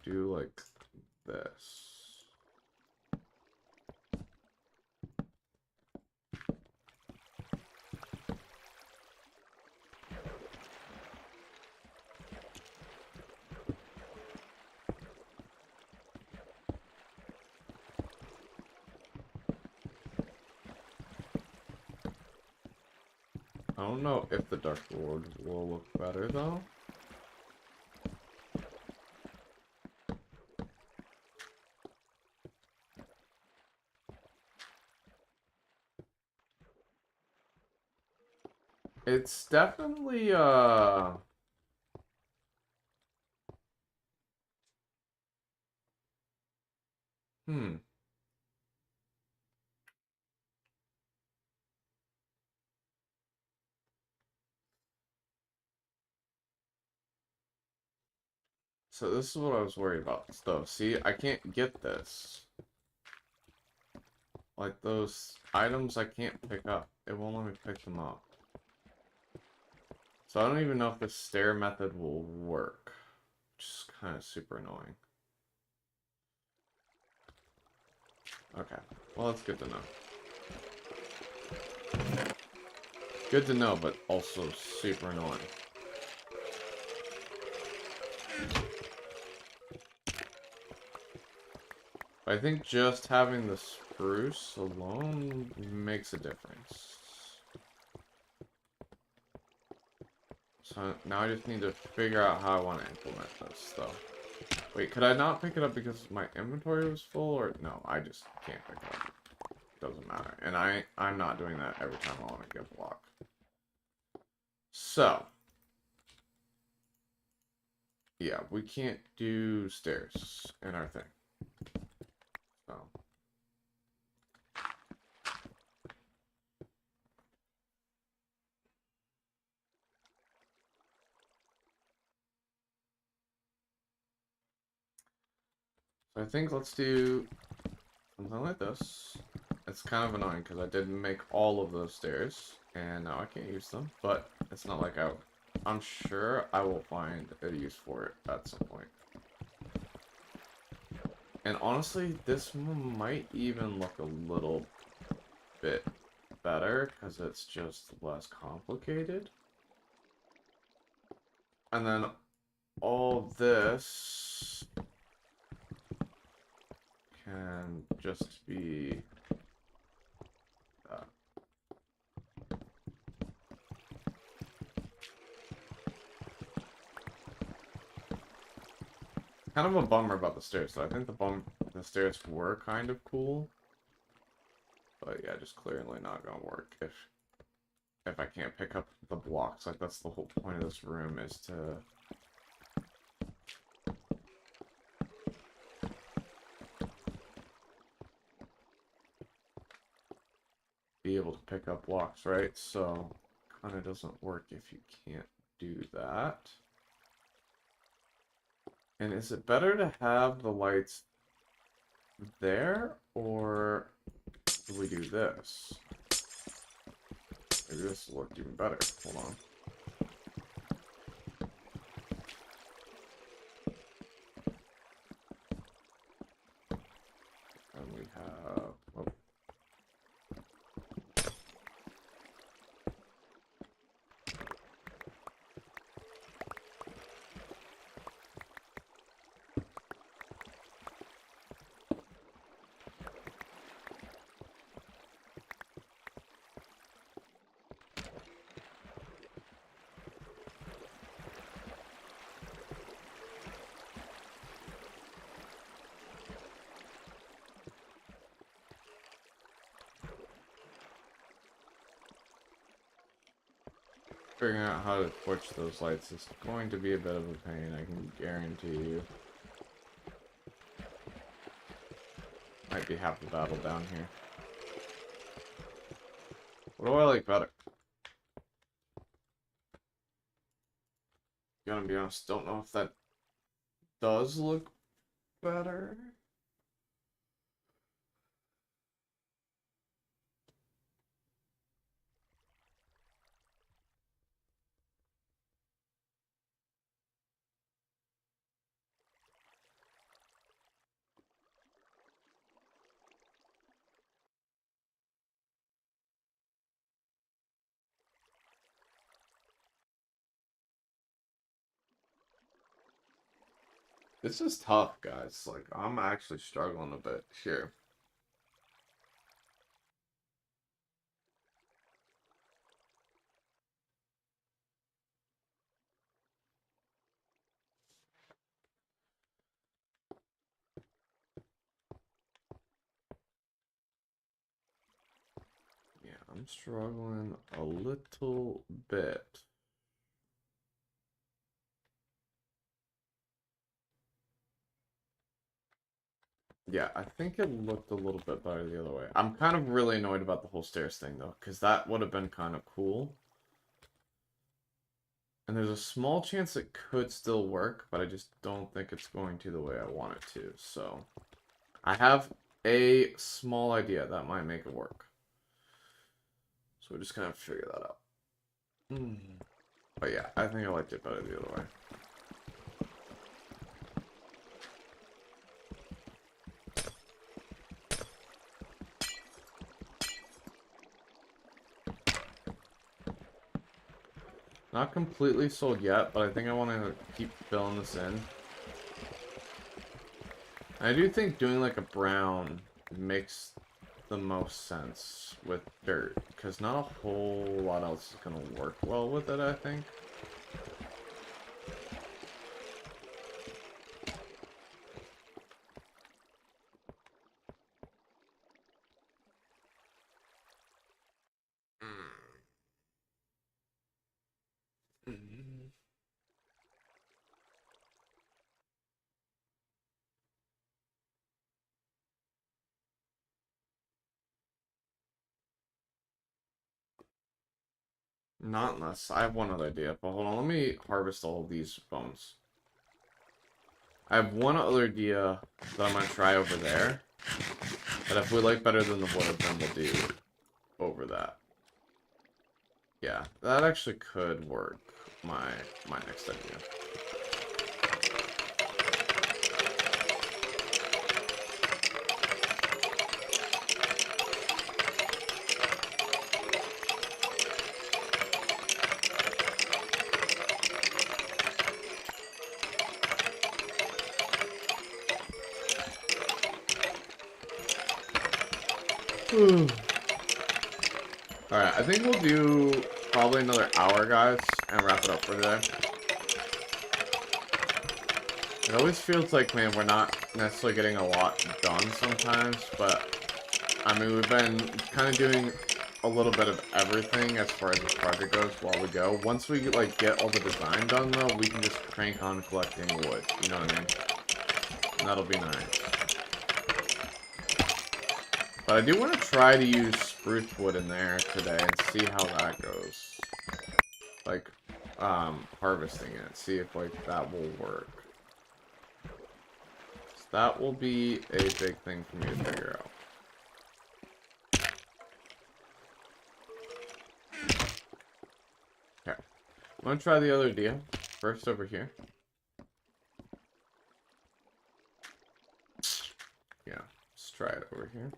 Do like this. I don't know if the Dark Lord will look better though. It's definitely hmm. So this is what I was worried about though. See, I can't get this. Like those items I can't pick up. It won't let me pick them up. So I don't even know if this stair method will work. Which is kind of super annoying. Okay. Well, that's good to know. Good to know, but also super annoying. I think just having the spruce alone makes a difference. So now I just need to figure out how I want to implement this, though. Wait, could I not pick it up because my inventory was full, or no? I just can't pick it up. Doesn't matter, and I'm not doing that every time I want to get a block. So yeah, we can't do stairs in our thing. So. So I think let's do something like this. It's kind of annoying because I didn't make all of those stairs, and now I can't use them, but it's not like I'm sure I will find a use for it at some point. And honestly, this might even look a little bit better because it's just less complicated. And then all this can just be kind of a bummer about the stairs, so I think the stairs were kind of cool. But yeah, just clearly not gonna work if I can't pick up the blocks. Like, that's the whole point of this room, is to be able to pick up blocks, right? So kind of doesn't work if you can't do that. And is it better to have the lights there, or do we do this? Maybe this will work even better. Hold on. And we have... Oh. Figuring out how to torch those lights is going to be a bit of a pain, I can guarantee you. Might be half the battle down here. What do I like better? Gonna be honest, don't know if that does look better. This is tough, guys. Like, I'm actually struggling a bit here. Yeah, I'm struggling a little bit. Yeah, I think it looked a little bit better the other way. I'm kind of really annoyed about the whole stairs thing, though, because that would have been kind of cool. And there's a small chance it could still work, but I just don't think it's going to the way I want it to. So, I have a small idea that might make it work. So we're just gonna figure that out. But yeah, I think I liked it better the other way. Not completely sold yet, but I think I want to keep filling this in. I do think doing like a brown makes the most sense with dirt, because not a whole lot else is going to work well with it, I think. Not unless... I have one other idea, but hold on, let me harvest all of these bones. I have one other idea that I'm going to try over there. That if we like better than the wood, then we'll do over that. Yeah, that actually could work. My next idea. Alright, I think we'll do probably another hour, guys, and wrap it up for today. It always feels like, man, we're not necessarily getting a lot done sometimes, but I mean, we've been kind of doing a little bit of everything as far as this project goes while we go. Once we like get all the design done, though, we can just crank on collecting wood. You know what I mean? And that'll be nice. But I do want to try to use spruce wood in there today and see how that goes. Like, harvesting it. See if, like, that will work. So that will be a big thing for me to figure out. Okay. I'm gonna try the other idea. First over here. Yeah, let's try it over here.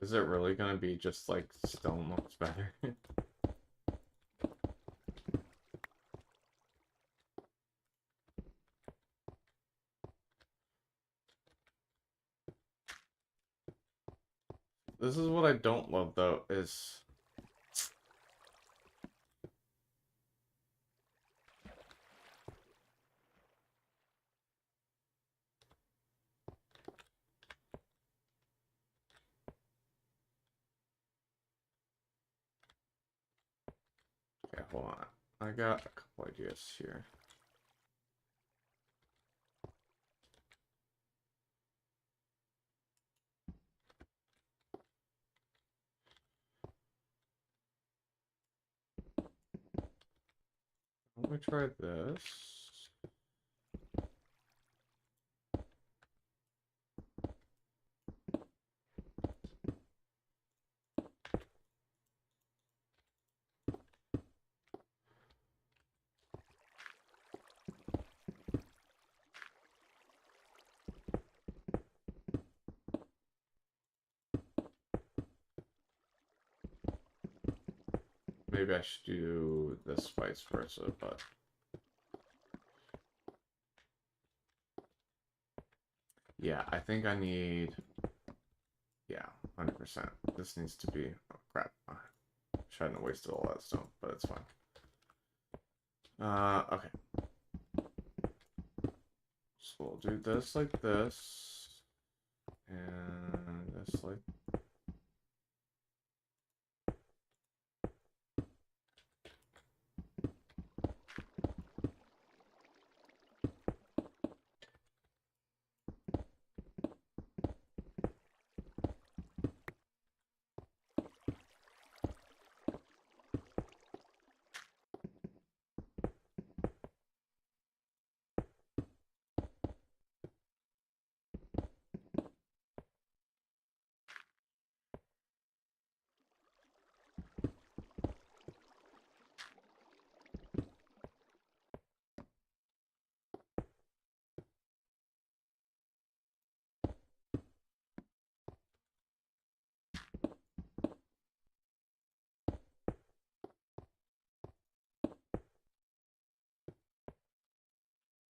Is it really gonna be just like stone looks better? This is what I don't love though, is okay, hold on. I got a couple ideas here. Let me try this. Maybe I should do this vice versa, but yeah, I think I need, yeah, 100%. This needs to be, oh crap. I shouldn't have wasted all that stone, but it's fine. Okay. So we'll do this like this, and this like.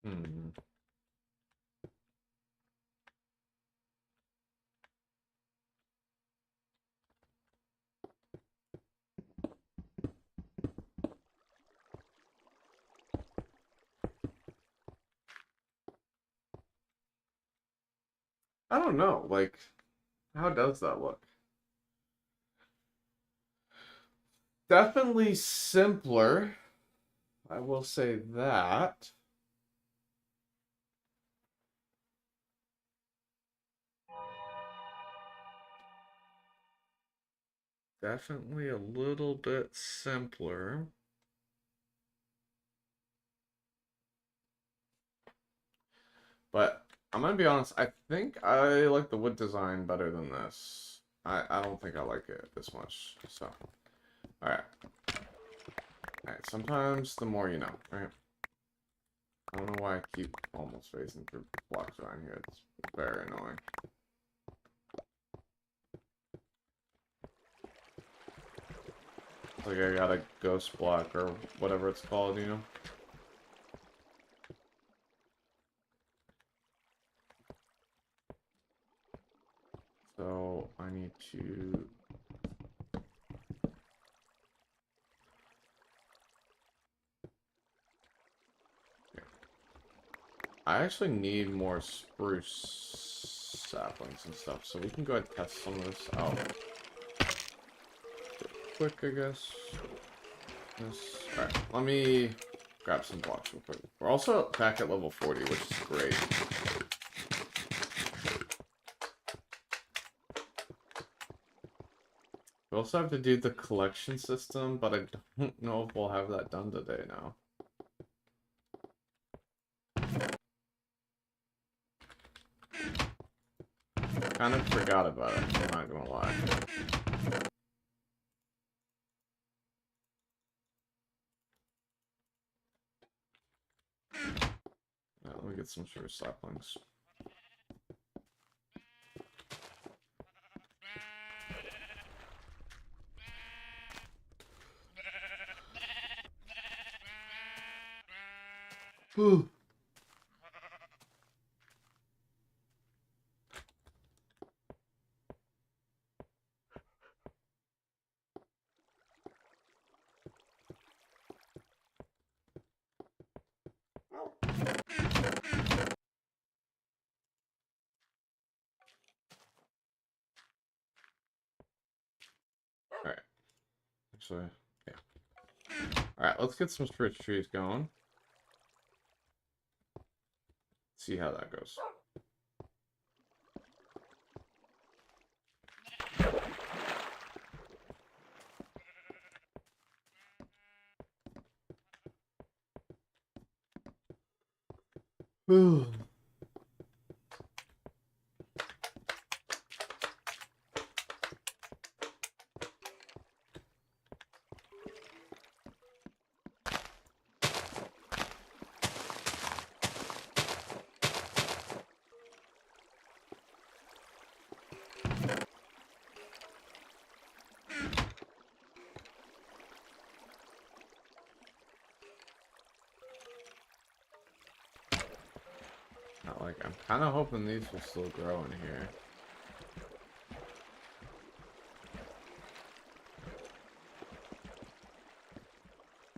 Hmm. I don't know, like, how does that look? Definitely simpler. I will say that. Definitely a little bit simpler. But I'm gonna be honest, I think I like the wood design better than this. I don't think I like it this much, so. Alright. Alright, sometimes the more you know, right? I don't know why I keep almost facing through blocks around here. It's very annoying. It's like I got a ghost block or whatever it's called, you know? So I need to... I actually need more spruce saplings and stuff, so we can go ahead and test some of this out. Real quick, I guess. Alright, let me grab some blocks real quick. We're also back at level 40, which is great. We also have to do the collection system, but I don't know if we'll have that done today now. Kind of forgot about it, I'm not gonna lie. Let me get some sort of saplings. Whew. Alright. Actually, yeah. Alright, let's get some spruce trees going. See how that goes. Whew. Not like I'm kind of hoping these will still grow in here.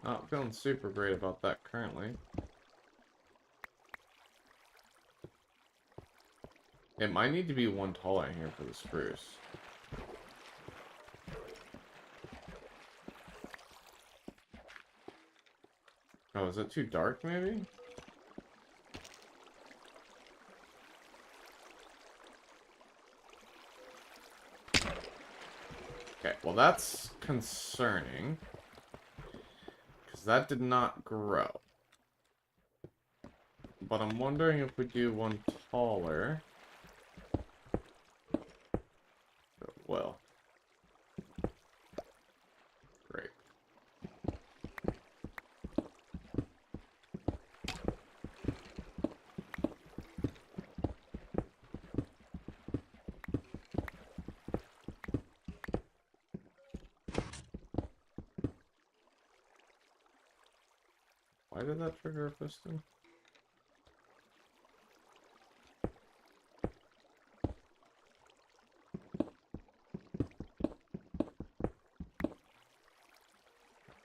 Not feeling super great about that currently. It might need to be one taller in here for the spruce. Oh, is it too dark maybe? Okay, well that's concerning. Because that did not grow. But I'm wondering if we do one taller. It will. Great. Why did that trigger a piston?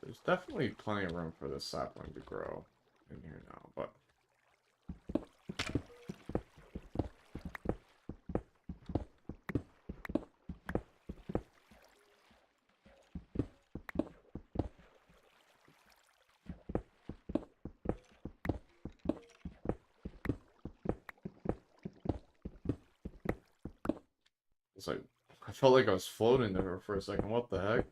There's definitely plenty of room for this sapling to grow in here now, but... It's like, I felt like I was floating there for a second. What the heck?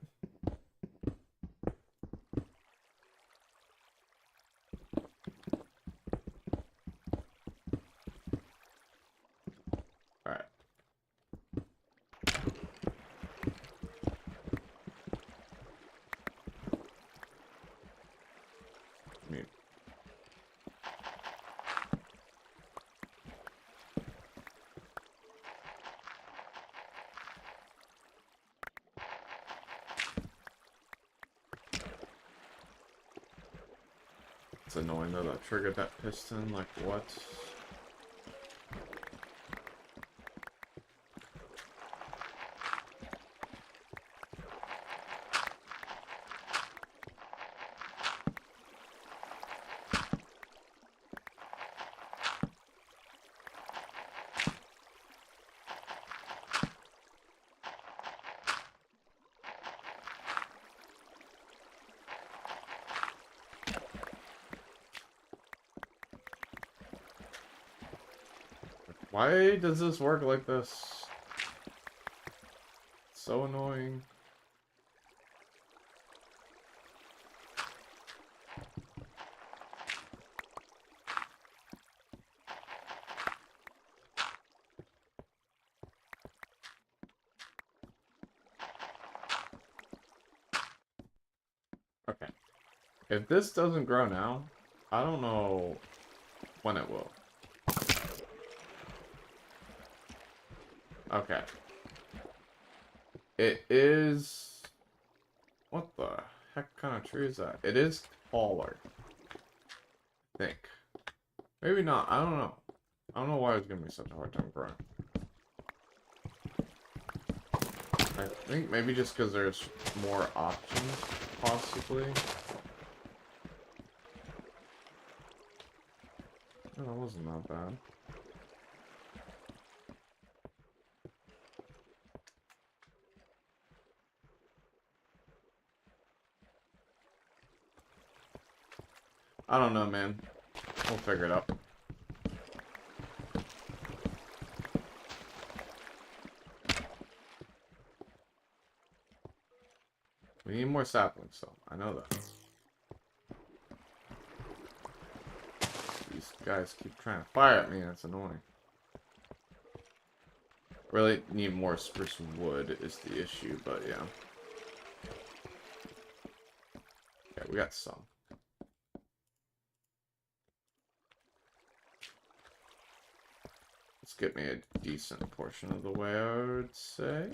That's annoying though, that triggered that piston, like what? Why does this work like this? So annoying. Okay. If this doesn't grow now, I don't know when it will. Okay. It is... What the heck kind of tree is that? It is taller. I think. Maybe not. I don't know. I don't know why it's giving me such a hard time growing. I think maybe just because there's more options, possibly. Oh, that wasn't that bad. I don't know, man. We'll figure it out. We need more saplings, though. I know that. These guys keep trying to fire at me, and it's annoying. Really need more spruce wood is the issue, but yeah. Yeah, we got some. Let's get me a decent portion of the way, I would say.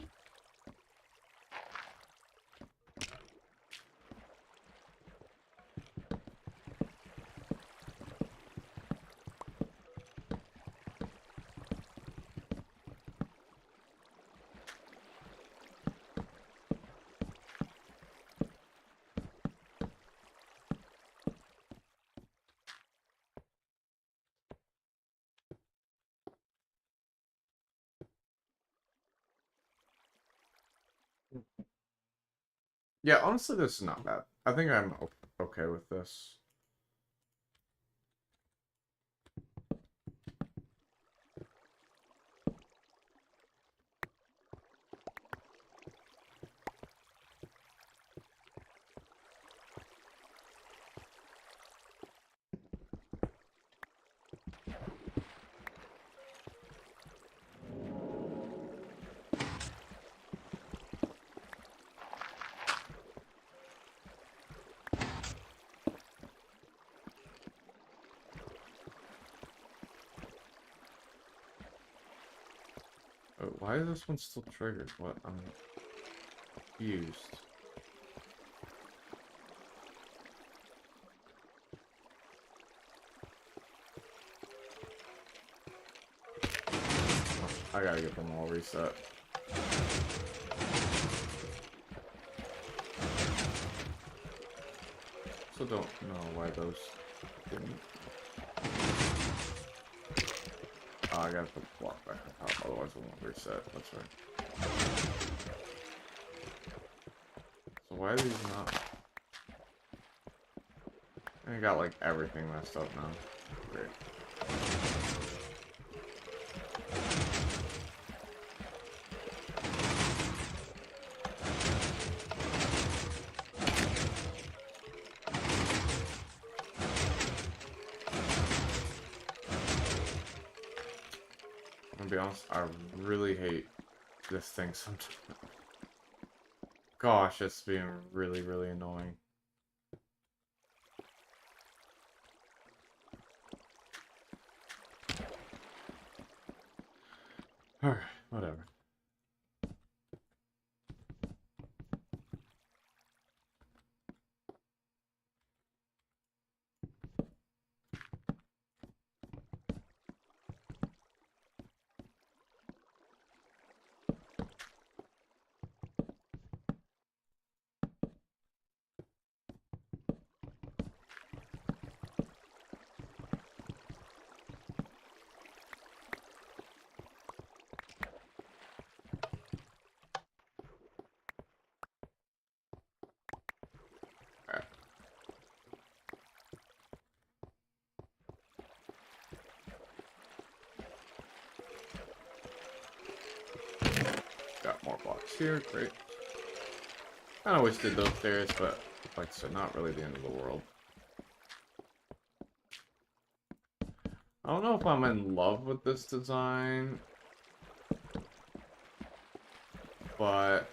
Yeah, honestly, this is not bad. I think I'm okay with this. Oh, why is this one still triggered? What? I'm confused. Oh, I gotta get them all reset. So don't know why those didn't. Oh, I gotta put the block back on top, otherwise it won't reset. That's right. So why are these not? I got like everything messed up now. Great. I'm gonna be honest, I really hate this thing sometimes. Gosh, it's being really, really annoying. Alright, whatever. works here, great. Kind of wasted those stairs, but like I said, not really the end of the world. I don't know if I'm in love with this design, but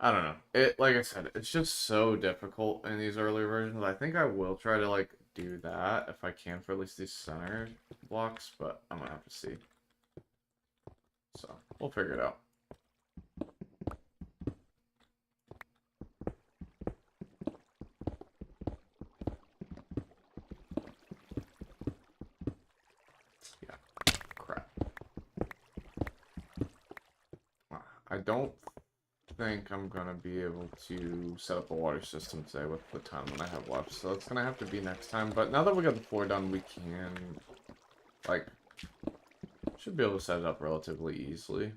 I don't know. It, like I said, it's just so difficult in these early versions. I think I will try to like do that if I can for at least these center blocks, but I'm gonna have to see. So we'll figure it out. Yeah, crap. I don't think I'm gonna be able to set up a water system today with the time that I have left, so it's gonna have to be next time. But now that we got the floor done, we can, like, should be able to set it up relatively easily.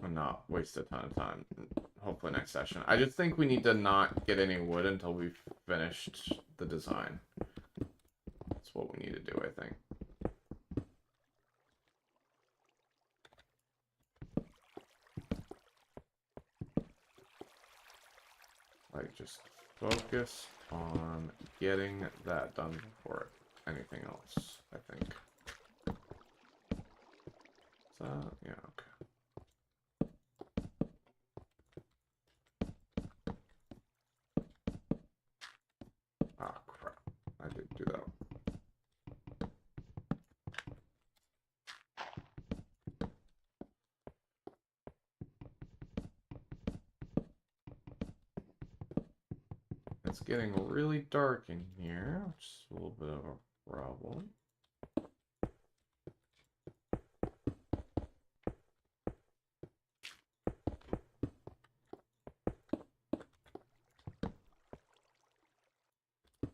And not waste a ton of time. Hopefully next session. I just think we need to not get any wood until we've finished the design. That's what we need to do, I think. Like, just focus on getting that done before anything else, I think. So, yeah, okay. Ah, crap. I didn't do that. It's getting really dark in here, which is a little bit of a problem.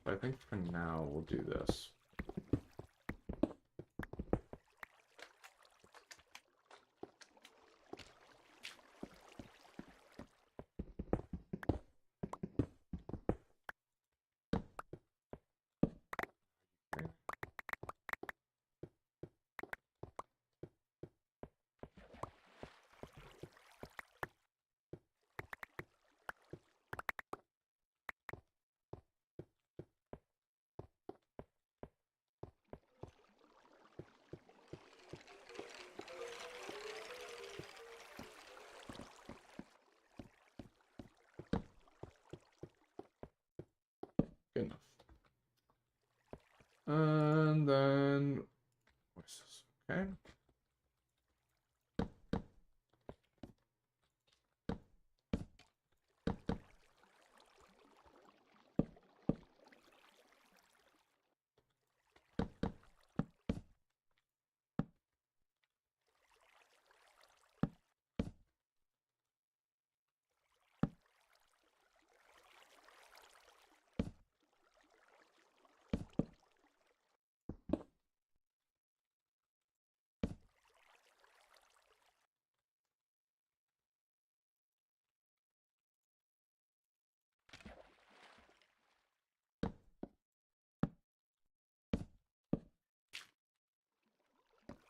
But I think for now we'll do this. Okay. Good enough. And then, what's this? Okay.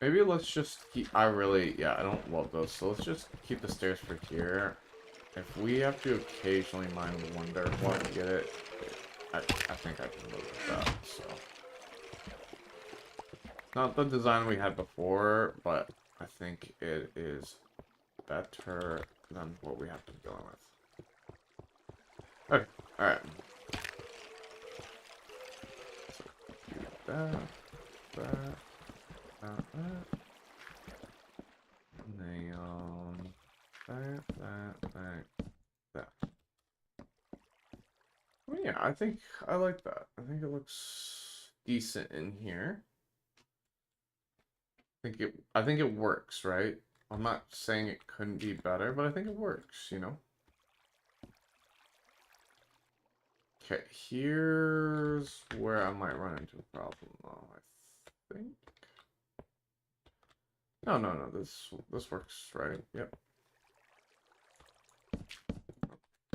Maybe let's just keep, I don't love those, so let's just keep the stairs for here. If we have to occasionally mine wonder what to get it, I think I can live with that, so. Not the design we had before, but I think it is better than what we have to deal with. Okay, alright. So, do that, that. Nail that. Well, yeah, I think I like that. I think it looks decent in here. I think it works, right? I'm not saying it couldn't be better, but I think it works, you know? Okay, here's where I might run into a problem, though, I think. No, this works, right? Yep.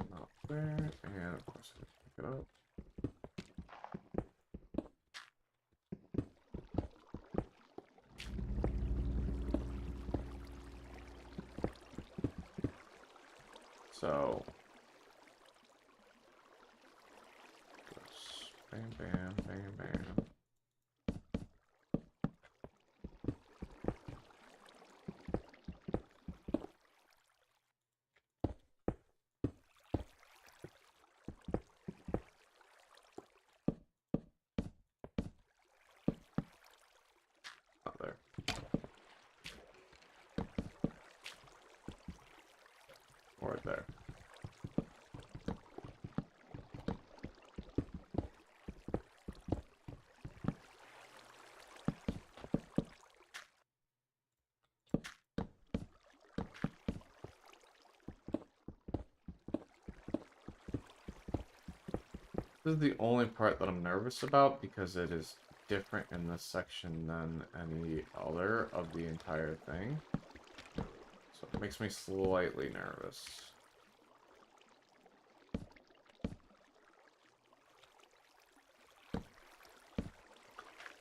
Not there, and of course I it up. So, bam, bam, bam, bam. Not there. Or there. This is the only part that I'm nervous about because it is different in this section than any other of the entire thing. So it makes me slightly nervous.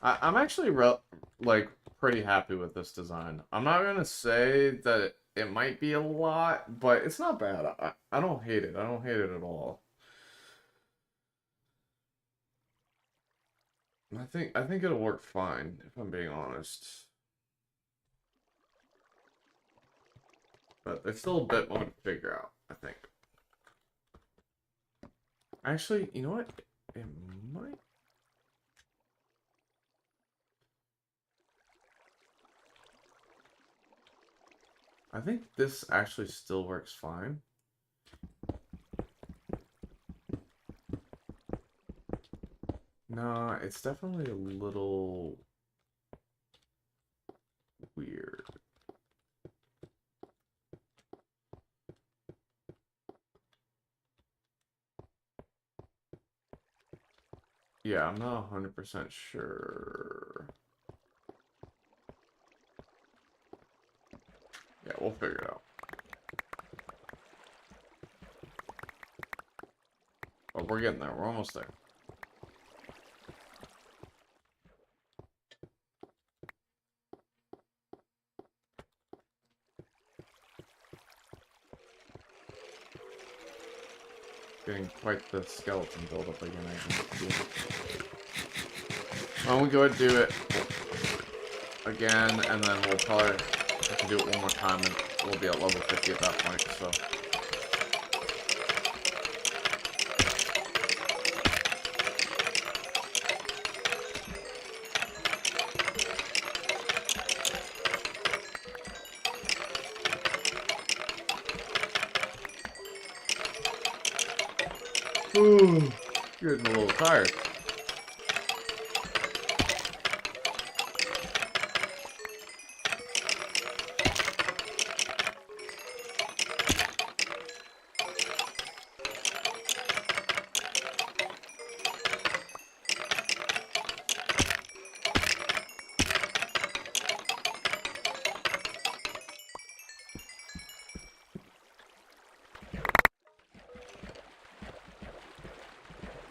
I'm actually pretty happy with this design. I'm not gonna say that it might be a lot, but it's not bad. I don't hate it. I don't hate it at all. I think it'll work fine, if I'm being honest. But there's still a bit more to figure out, I think. Actually, you know what? It might... I think this actually still works fine. Nah, it's definitely a little weird. Yeah, I'm not 100% sure. Yeah, we'll figure it out. Oh, we're getting there. We're almost there. Getting quite the skeleton build-up again, I think. Why don't we go ahead and do it again, and then we'll probably have to do it one more time, and we'll be at level 50 at that point, so... Ooh, getting a little tired.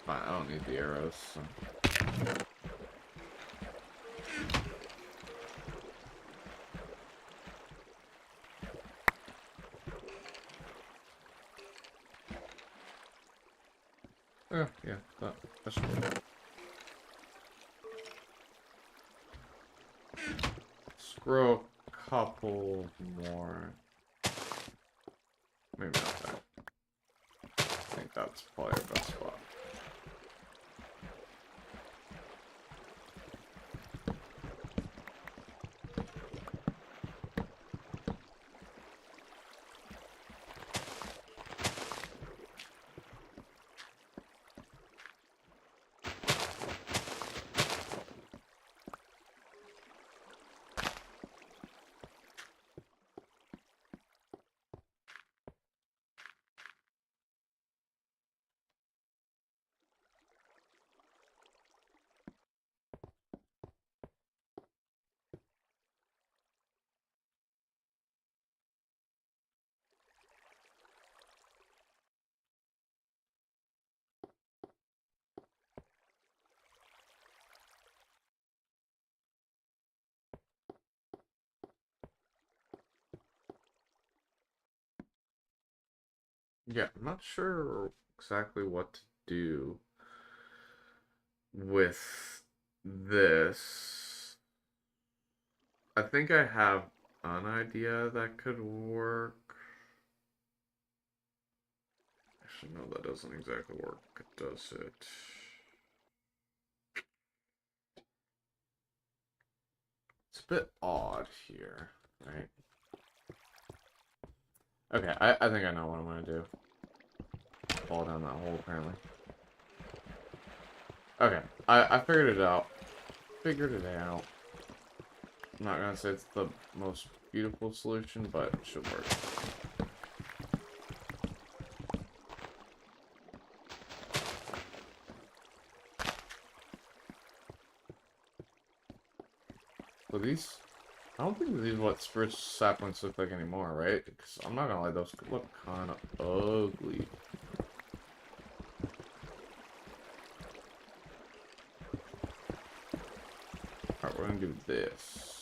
Fine, I don't need the arrows, so... Oh, yeah, that should work. Screw a couple more. Maybe not that. I think that's probably our best spot. Yeah, I'm not sure exactly what to do with this. I think I have an idea that could work. Actually, no, that doesn't exactly work, does it? It's a bit odd here, right? Okay, I think I know what I'm gonna do. Fall down that hole, apparently. Okay, I figured it out. Figured it out. I'm not gonna say it's the most beautiful solution, but it should work. So these, I don't think these are what spruce saplings look like anymore, right? Because I'm not gonna lie, those look kind of ugly. Alright, we're gonna do this.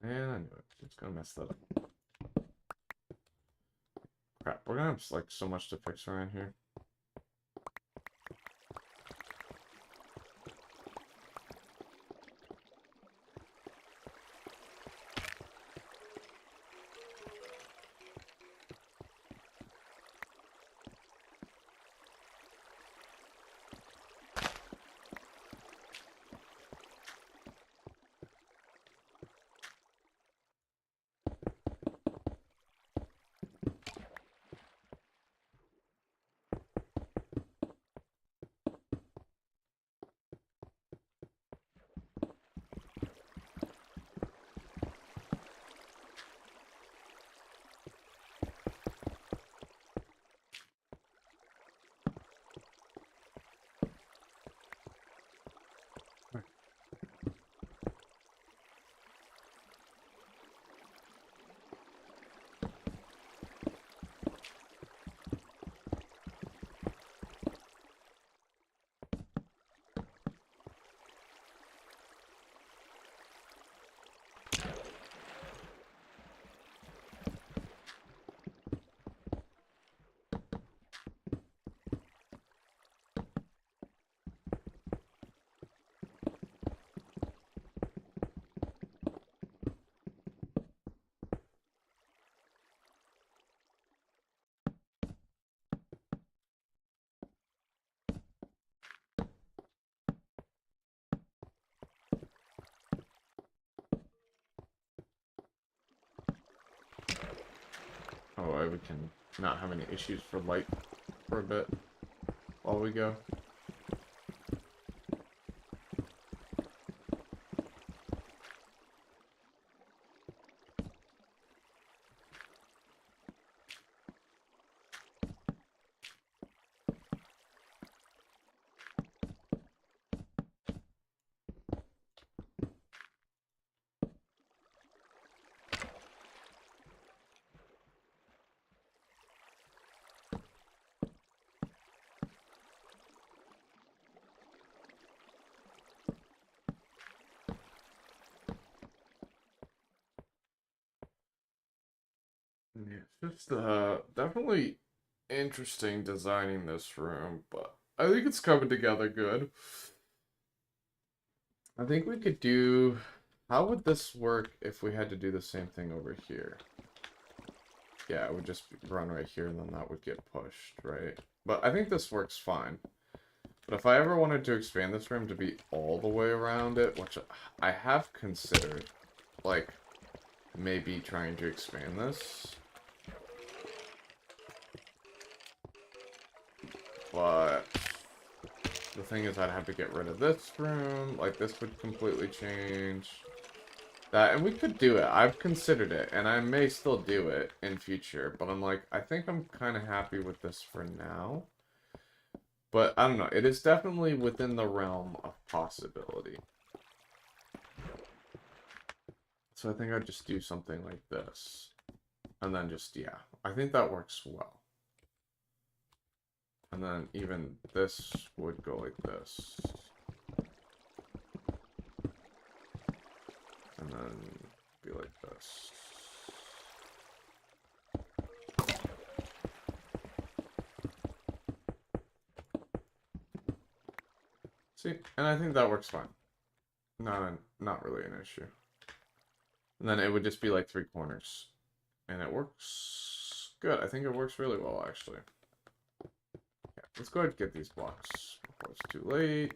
And I knew it. It's gonna mess that up. Crap, we're gonna have like so much to fix around here. Oh, we can not have any issues for light for a bit while we go. Yeah, it's just definitely interesting designing this room, but I think it's coming together good. I think we could do. How would this work if we had to do the same thing over here? Yeah, it would just run right here and then that would get pushed, right? But I think this works fine. But if I ever wanted to expand this room to be all the way around it, which I have considered, like, maybe trying to expand this. but the thing is I'd have to get rid of this room. Like, this would completely change that, and we could do it. I've considered it, and I may still do it in future, but I'm like, I think I'm kind of happy with this for now. But, I don't know, it is definitely within the realm of possibility. So I think I'd just do something like this. And then just, yeah, I think that works well. And then even this would go like this. And then be like this. See, and I think that works fine. Not really an issue. And then it would just be like 3 corners. And it works good. I think it works really well, actually. Yeah, let's go ahead and get these blocks before it's too late.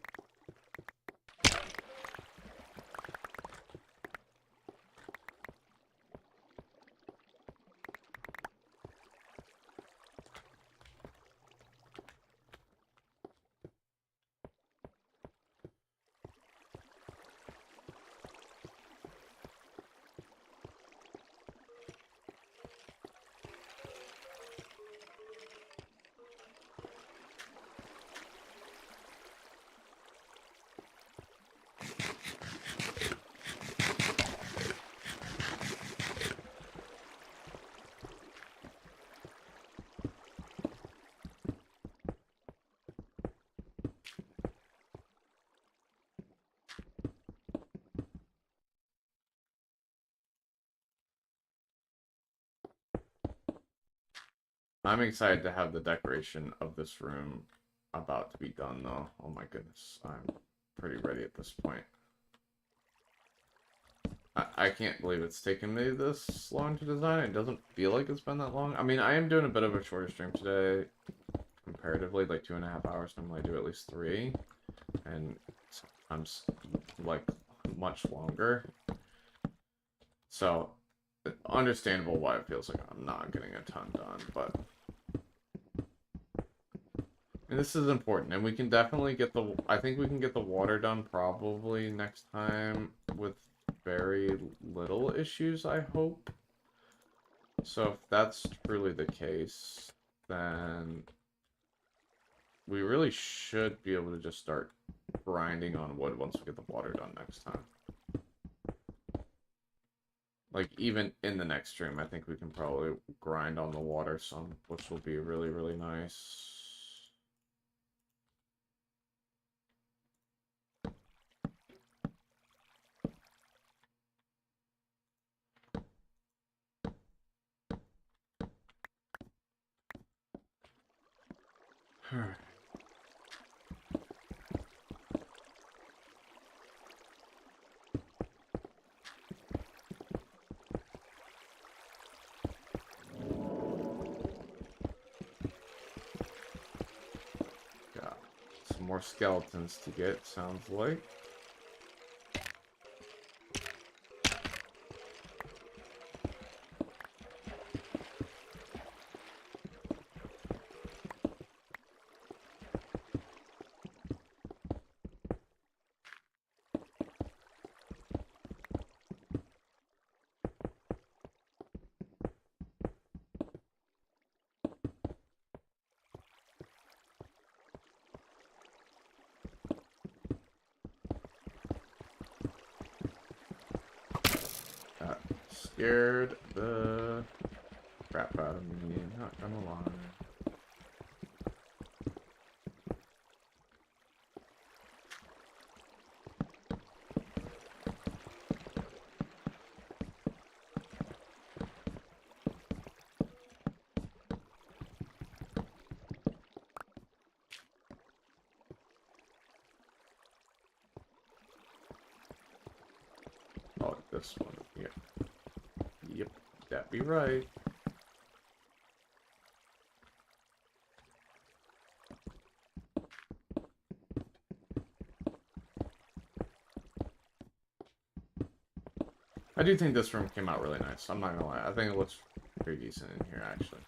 I'm excited to have the decoration of this room about to be done, though. Oh my goodness, I'm pretty ready at this point. I can't believe it's taken me this long to design. It doesn't feel like it's been that long. I mean, I am doing a bit of a shorter stream today, comparatively, like 2.5 hours. Normally I do at least 3, and sometimes like much longer. So, understandable why it feels like I'm not getting a ton done, but and this is important, and we can definitely get the, I think we can get the water done probably next time with very little issues, I hope. So if that's truly the case, then we really should be able to just start grinding on wood once we get the water done next time. Like, even in the next stream, I think we can probably grind on the water some, which will be really, really nice. Alright. Got some more skeletons to get, sounds like. That scared the crap out of me, not gonna lie. Oh, this one, yeah. Yep, that'd be right. I do think this room came out really nice. I'm not gonna lie. I think it looks pretty decent in here, actually.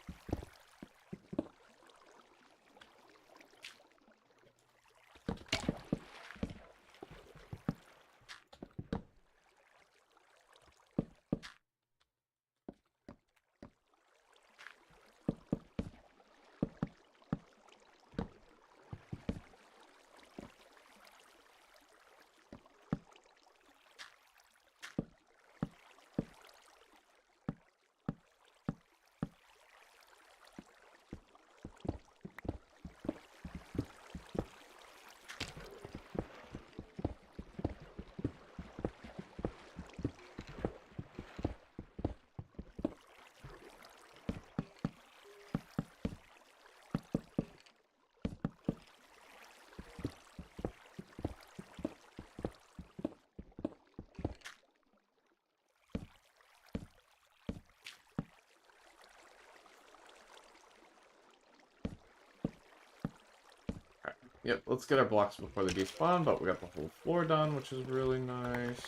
Yep, let's get our blocks before they despawn, but we got the whole floor done, which is really nice.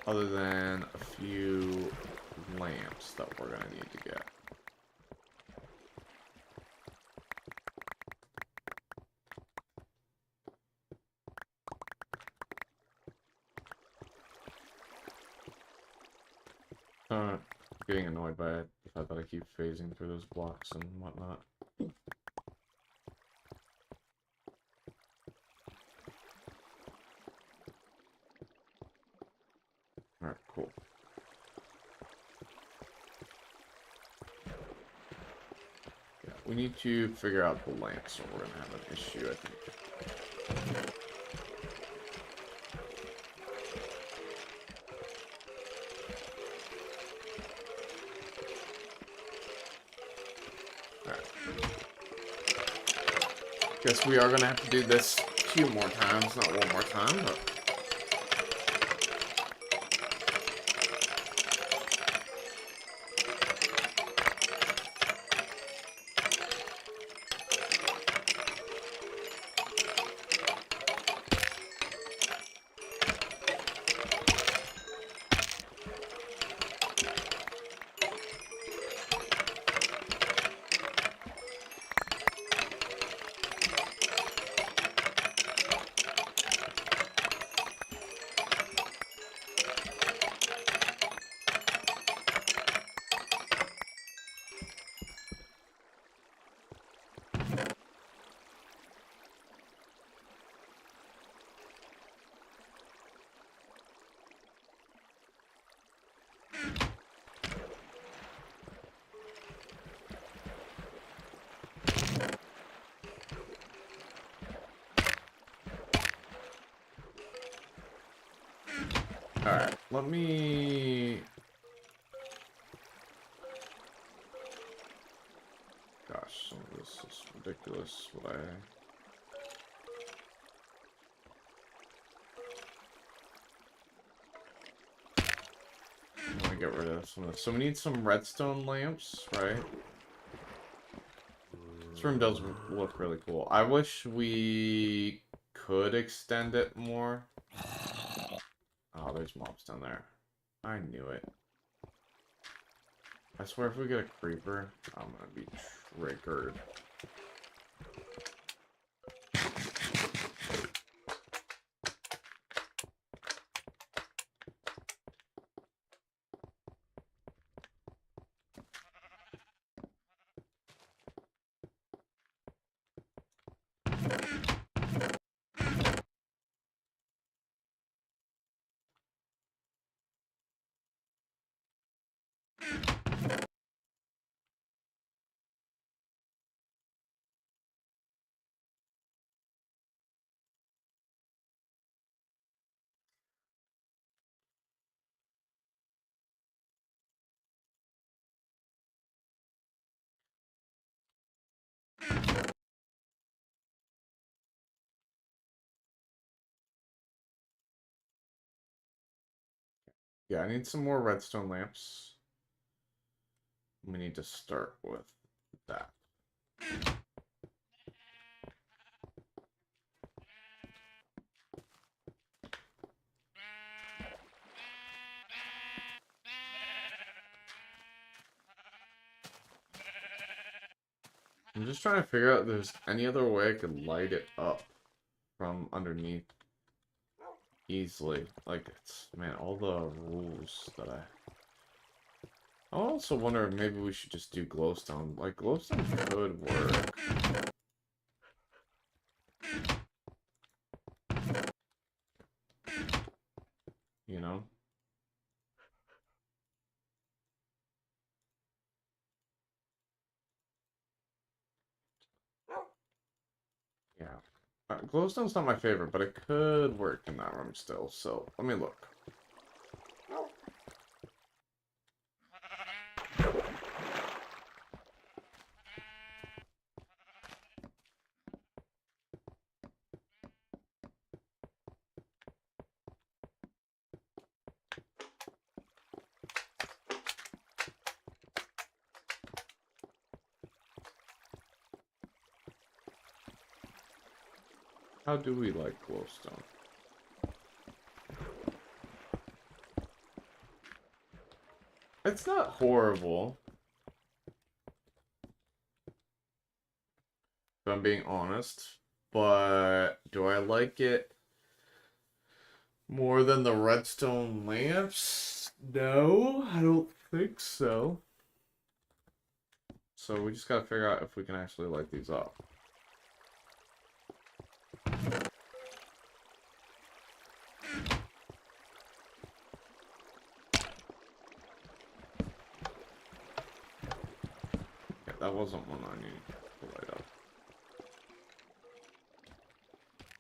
Other than a few lamps that we're gonna need to get. Getting annoyed by it, the fact that I keep phasing through those blocks and whatnot. Alright, cool. Yeah, we need to figure out the lamps, or we're gonna have an issue, I think. Guess we are gonna have to do this a few more times, not one more time, but... Alright, let me... Gosh, some of this is ridiculous, what I... I want to get rid of some of this. So we need some redstone lamps, right? This room does look really cool. I wish we could extend it more. Oh, there's mobs down there. I knew it. I swear if we get a creeper, I'm gonna be triggered. Yeah, I need some more redstone lamps. We need to start with that. I'm just trying to figure out if there's any other way I could light it up from underneath easily. Like, it's, man, all the rules that I also wonder if maybe we should just do glowstone. Like, glowstone could work. You know? Yeah. Glowstone's not my favorite, but it could work in that room still, so let me look. How do we like glowstone? It's not horrible. If I'm being honest. But do I like it more than the redstone lamps? No, I don't think so. So we just gotta figure out if we can actually light these up. Yeah, that wasn't one I needed to light up.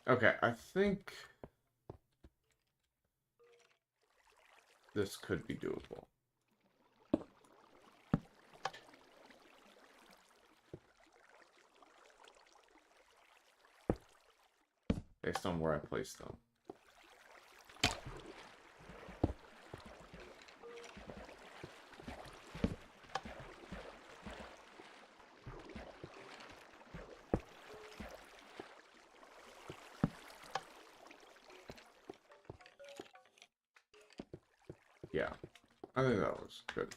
Okay, I think this could be doable. Based on where I placed them. Yeah, I think that was good.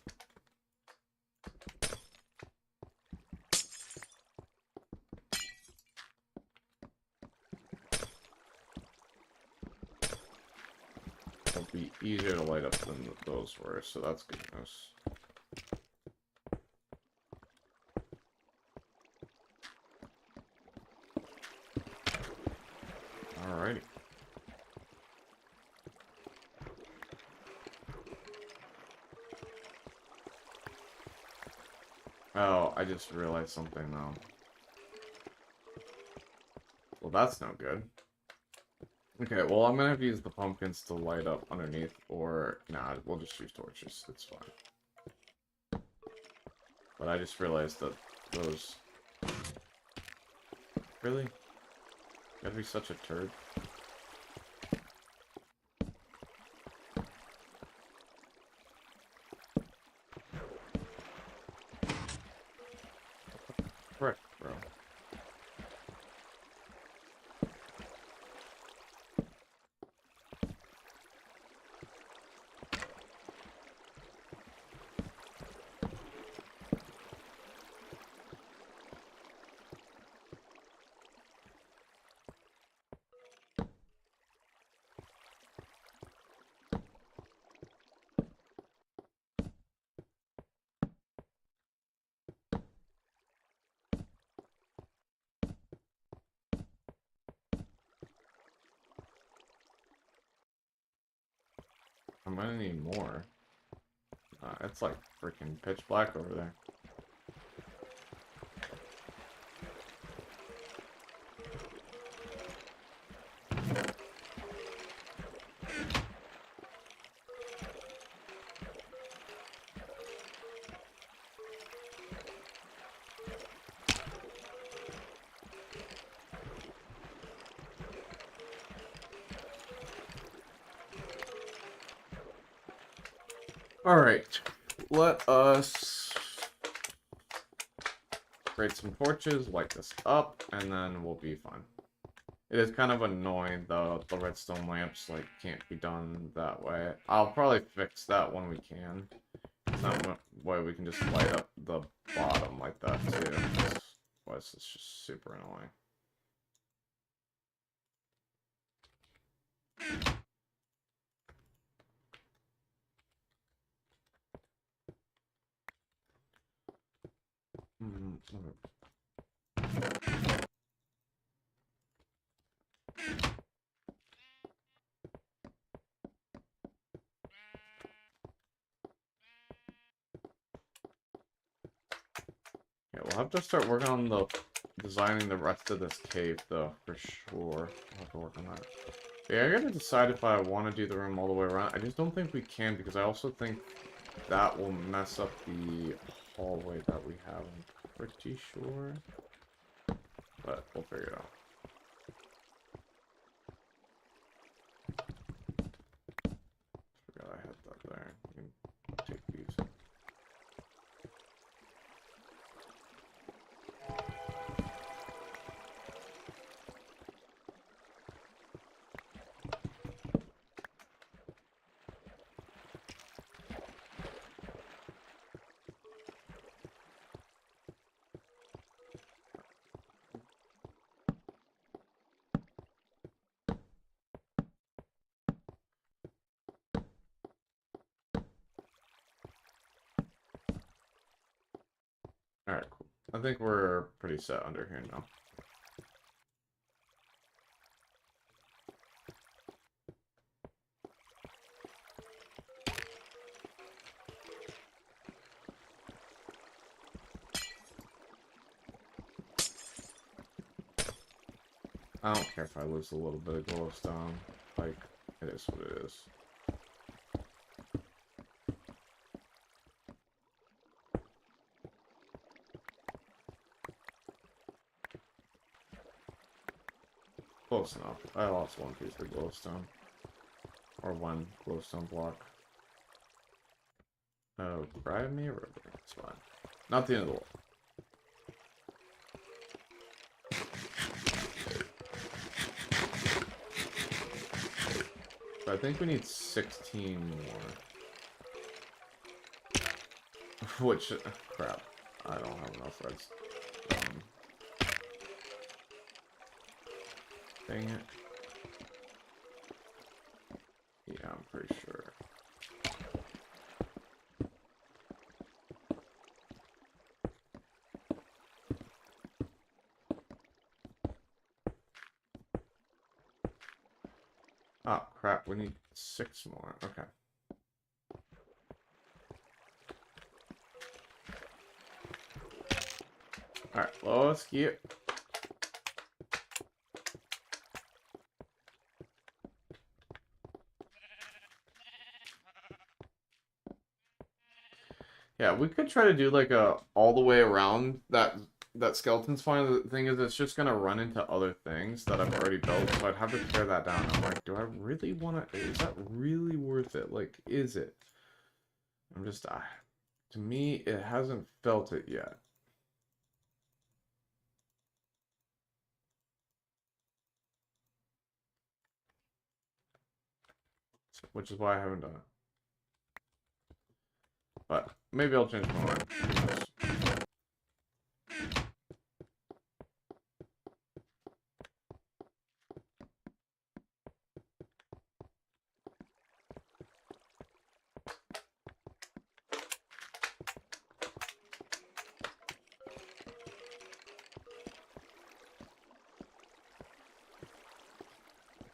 It'll be easier to light up than those were, so that's good news. Alrighty. Oh, I just realized something now. Well, that's no good. Okay, well, I'm gonna have to use the pumpkins to light up underneath, or... Nah, we'll just use torches. It's fine. But I just realized that those... Really? Gotta be such a turd. Frick, bro. I'm gonna need more. It's like freaking pitch black over there. Alright, let us create some torches, light this up, and then we'll be fine. It is kind of annoying though, the redstone lamps like can't be done that way. I'll probably fix that when we can. That way we can just light up the bottom like that too. Otherwise it's just super annoying. Yeah, we'll have to start working on the designing the rest of this cave though, for sure. We'll have to work on that. Yeah, I gotta decide if I want to do the room all the way around. I just don't think we can because I also think that will mess up the hallway that we have. I'm pretty sure. But we'll figure it out. Forgot I had that there. You can take these. Alright, cool. I think we're pretty set under here now. I don't care if I lose a little bit of glowstone. Like, it is what it is. Close enough. I lost one piece of glowstone. Or one glowstone block. Oh, bribe me a river. It's fine. Not the end of the world. But I think we need 16 more. Which, crap. I don't have enough reds. Dang it. Yeah, I'm pretty sure. Oh, crap. We need 6 more. Okay. Alright, let's get... Yeah, we could try to do like a all the way around that skeleton spawn. The thing is, it's just gonna run into other things that I've already built, so I'd have to tear that down. I'm like, do I really want to? Is that really worth it? Like, is it? I'm just, to me, it hasn't felt it yet. Which is why I haven't done it. But maybe I'll change my mind.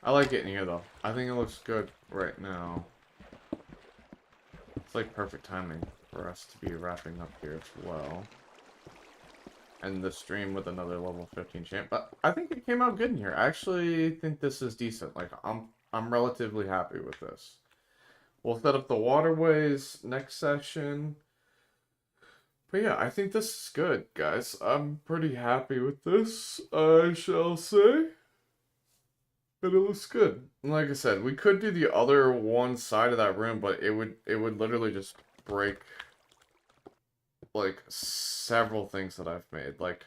I like it in here though. I think it looks good right now. It's like perfect timing for us to be wrapping up here as well. And the stream with another level 15 champ. But I think it came out good in here. I actually think this is decent. Like, I'm relatively happy with this. We'll set up the waterways next session. But yeah, I think this is good, guys. I'm pretty happy with this, I shall say. But it looks good. And like I said, we could do the other one side of that room, but it would literally just break like several things that I've made. Like,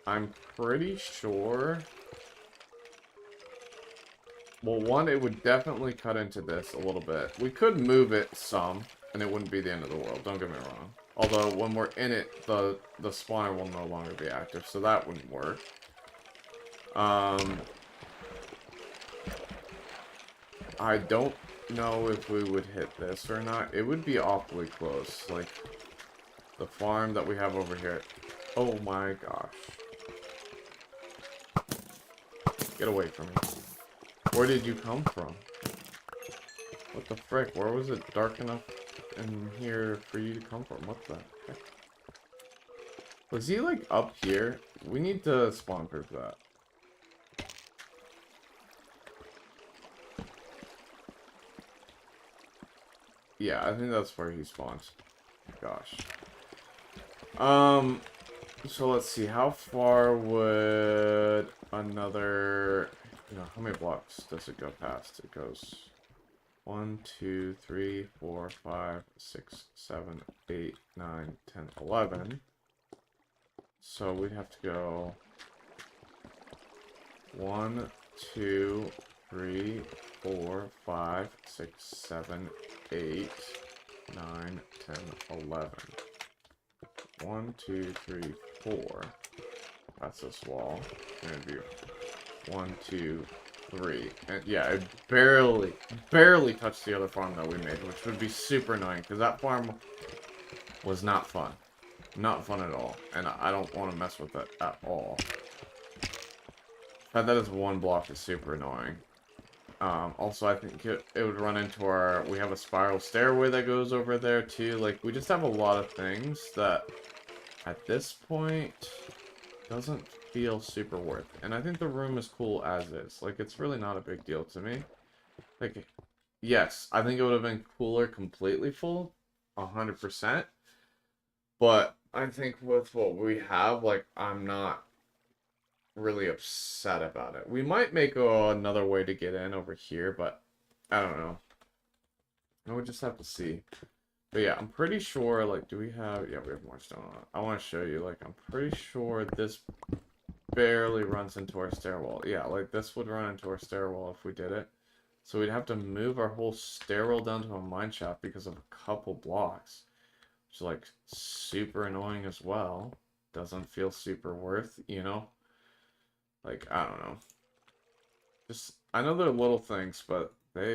I'm pretty sure. Well, one, it would definitely cut into this a little bit. We could move it some, and it wouldn't be the end of the world. Don't get me wrong. Although when we're in it, the spawner will no longer be active, so that wouldn't work. I don't know if we would hit this or not. It would be awfully close. Like, the farm that we have over here. Oh my gosh. Get away from me. Where did you come from? What the frick? Where was it dark enough in here for you to come from? What the heck? Was he, like, up here? We need to spawn proof that. Yeah, I think that's where he spawns. Gosh. So let's see. How far would another... You know, how many blocks does it go past? It goes 1, 2, 3, 4, 5, 6, 7, 8, 9, 10, 11. So we'd have to go 1, 2, 3, 4, 5, 6, 7, 8, 9, 10, 11. 1, 2, 3, 4. That's this wall. And view. 1, 2, 3. And yeah, it barely touched the other farm that we made, which would be super annoying, because that farm was not fun. Not fun at all. And I don't want to mess with it at all. That is one block is super annoying. Also, I think it would run into our... We have a spiral stairway that goes over there, too. Like, we just have a lot of things that, at this point, doesn't feel super worth it. And I think the room is cool as is. Like, it's really not a big deal to me. Like, yes, I think it would have been cooler completely full. 100%. But I think with what we have, like, I'm not really upset about it. We might make another way to get in over here, but I don't know. I would just have to see. But yeah, I'm pretty sure, like, do we have... Yeah, we have more stone on it. I want to show you, like, I'm pretty sure this barely runs into our stairwell. Yeah, like, this would run into our stairwell if we did it. So we'd have to move our whole stairwell down to a mine shaft because of a couple blocks. Which is, like, super annoying as well. Doesn't feel super worth, you know? Like, I don't know. Just, I know they're little things, but they,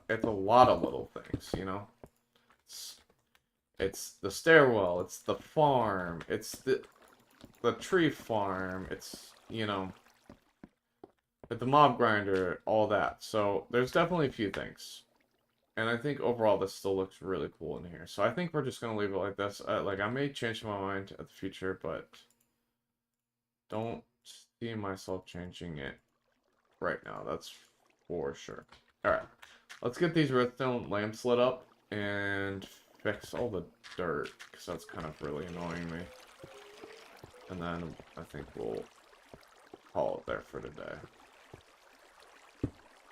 it's a lot of little things, you know? It's the stairwell, it's the farm, it's the tree farm, it's, you know, the mob grinder, all that. So, there's definitely a few things. And I think overall this still looks really cool in here. So I think we're just going to leave it like this. Like, I may change my mind at the future, but don't see myself changing it right now. That's for sure. Alright. Let's get these redstone lamps lit up and fix all the dirt, because that's kind of really annoying me. And then I think we'll call it there for today.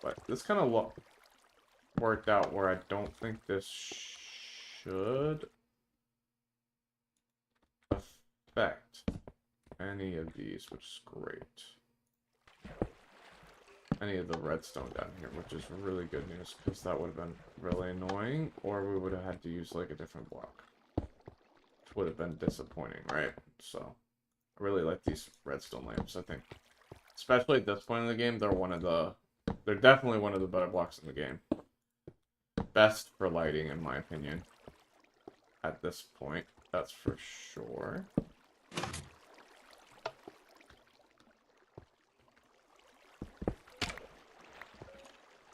But this kind of worked out where I don't think this should affect any of these, which is great. Any of the redstone down here, which is really good news, because that would have been really annoying, or we would have had to use, like, a different block. Which would have been disappointing, right? So, I really like these redstone lamps, I think. Especially at this point in the game, they're definitely one of the better blocks in the game. Best for lighting, in my opinion. At this point, that's for sure.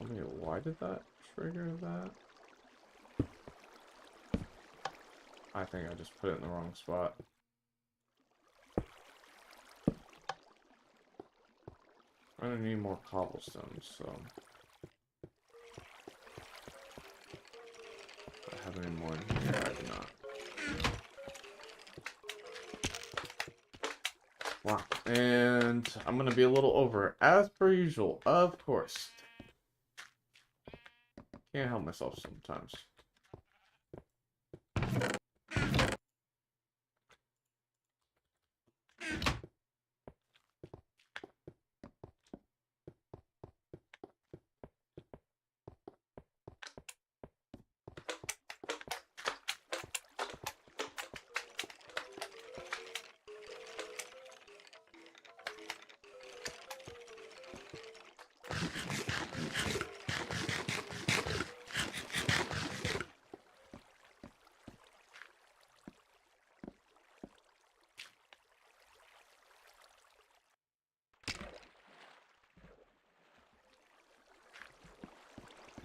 I mean, why did that trigger that? I think I just put it in the wrong spot. I'm gonna need more cobblestones, so... Do I have any more in here? I do not. Wow. And I'm gonna be a little over, as per usual, of course. Can't help myself sometimes.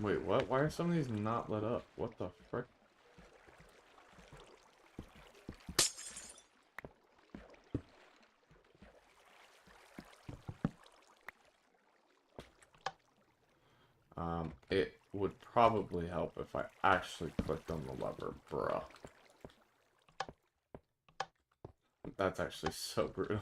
Wait, what? Why are some of these not lit up? What the frick? It would probably help if I actually clicked on the lever, bruh. That's actually so brutal.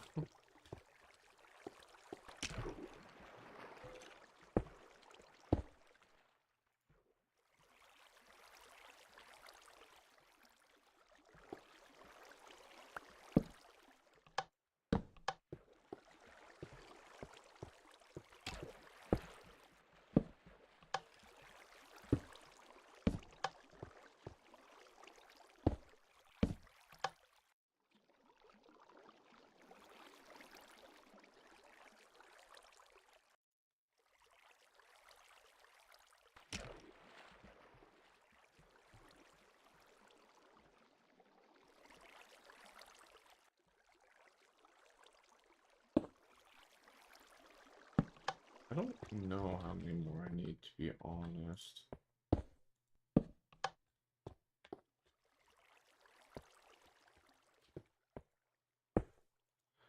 don't know how many more I need, to be honest.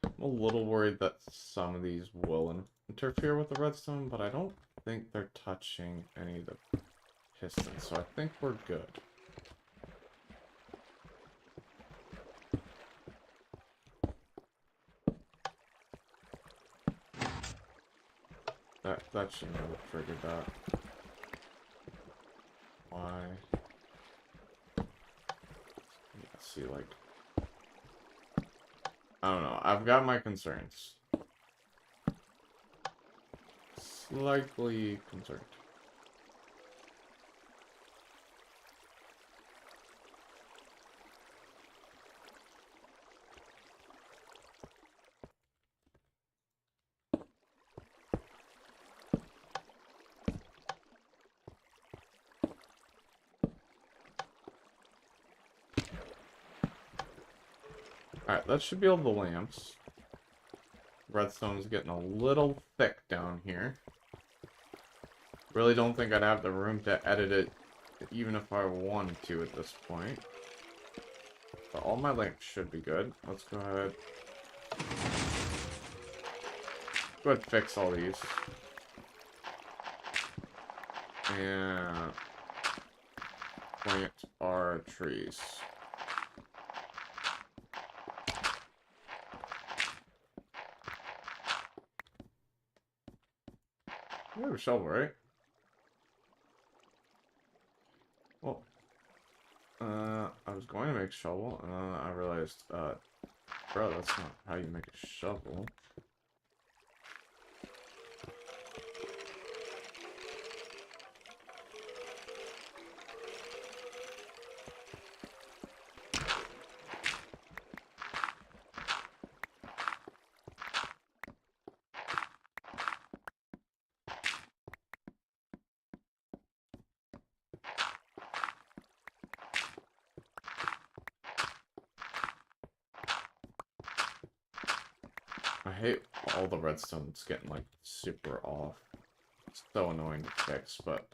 I'm a little worried that some of these will interfere with the redstone, but I don't think they're touching any of the pistons, so I think we're good. That shouldn't have triggered that. Why? Let's see, like... I don't know. I've got my concerns. Slightly concerned. Alright, that should be all the lamps. Redstone's getting a little thick down here. Really don't think I'd have the room to edit it, even if I wanted to at this point. But all my lamps should be good. Let's go ahead. Go ahead and fix all these. And plant our trees. We have a shovel, right? Well, I was going to make a shovel, and then I realized, bro, that's not how you make a shovel. I hate all the redstone's getting, like, super off. It's so annoying to fix, but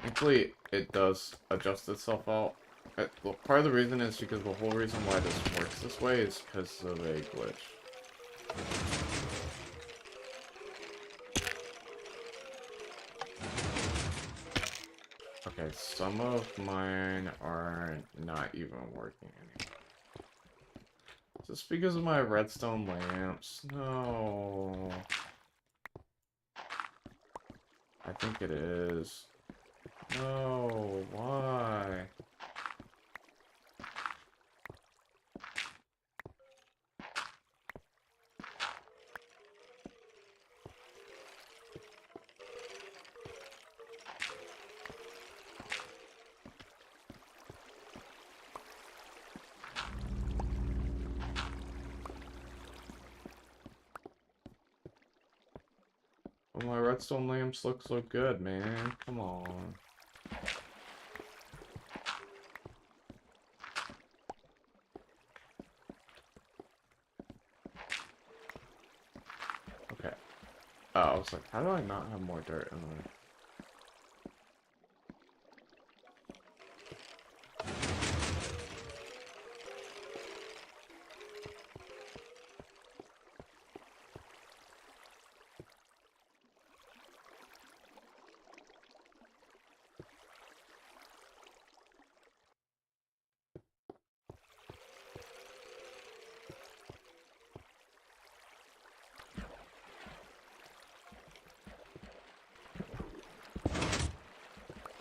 thankfully it does adjust itself out. Well, part of the reason is because the whole reason why this works this way is because of a glitch. Okay, some of mine are not even working anymore. Just because of my redstone lamps? No. I think it is. No, why? Well, my redstone lamps look so good, man. Come on. Okay. Oh, I was like, how do I not have more dirt in there?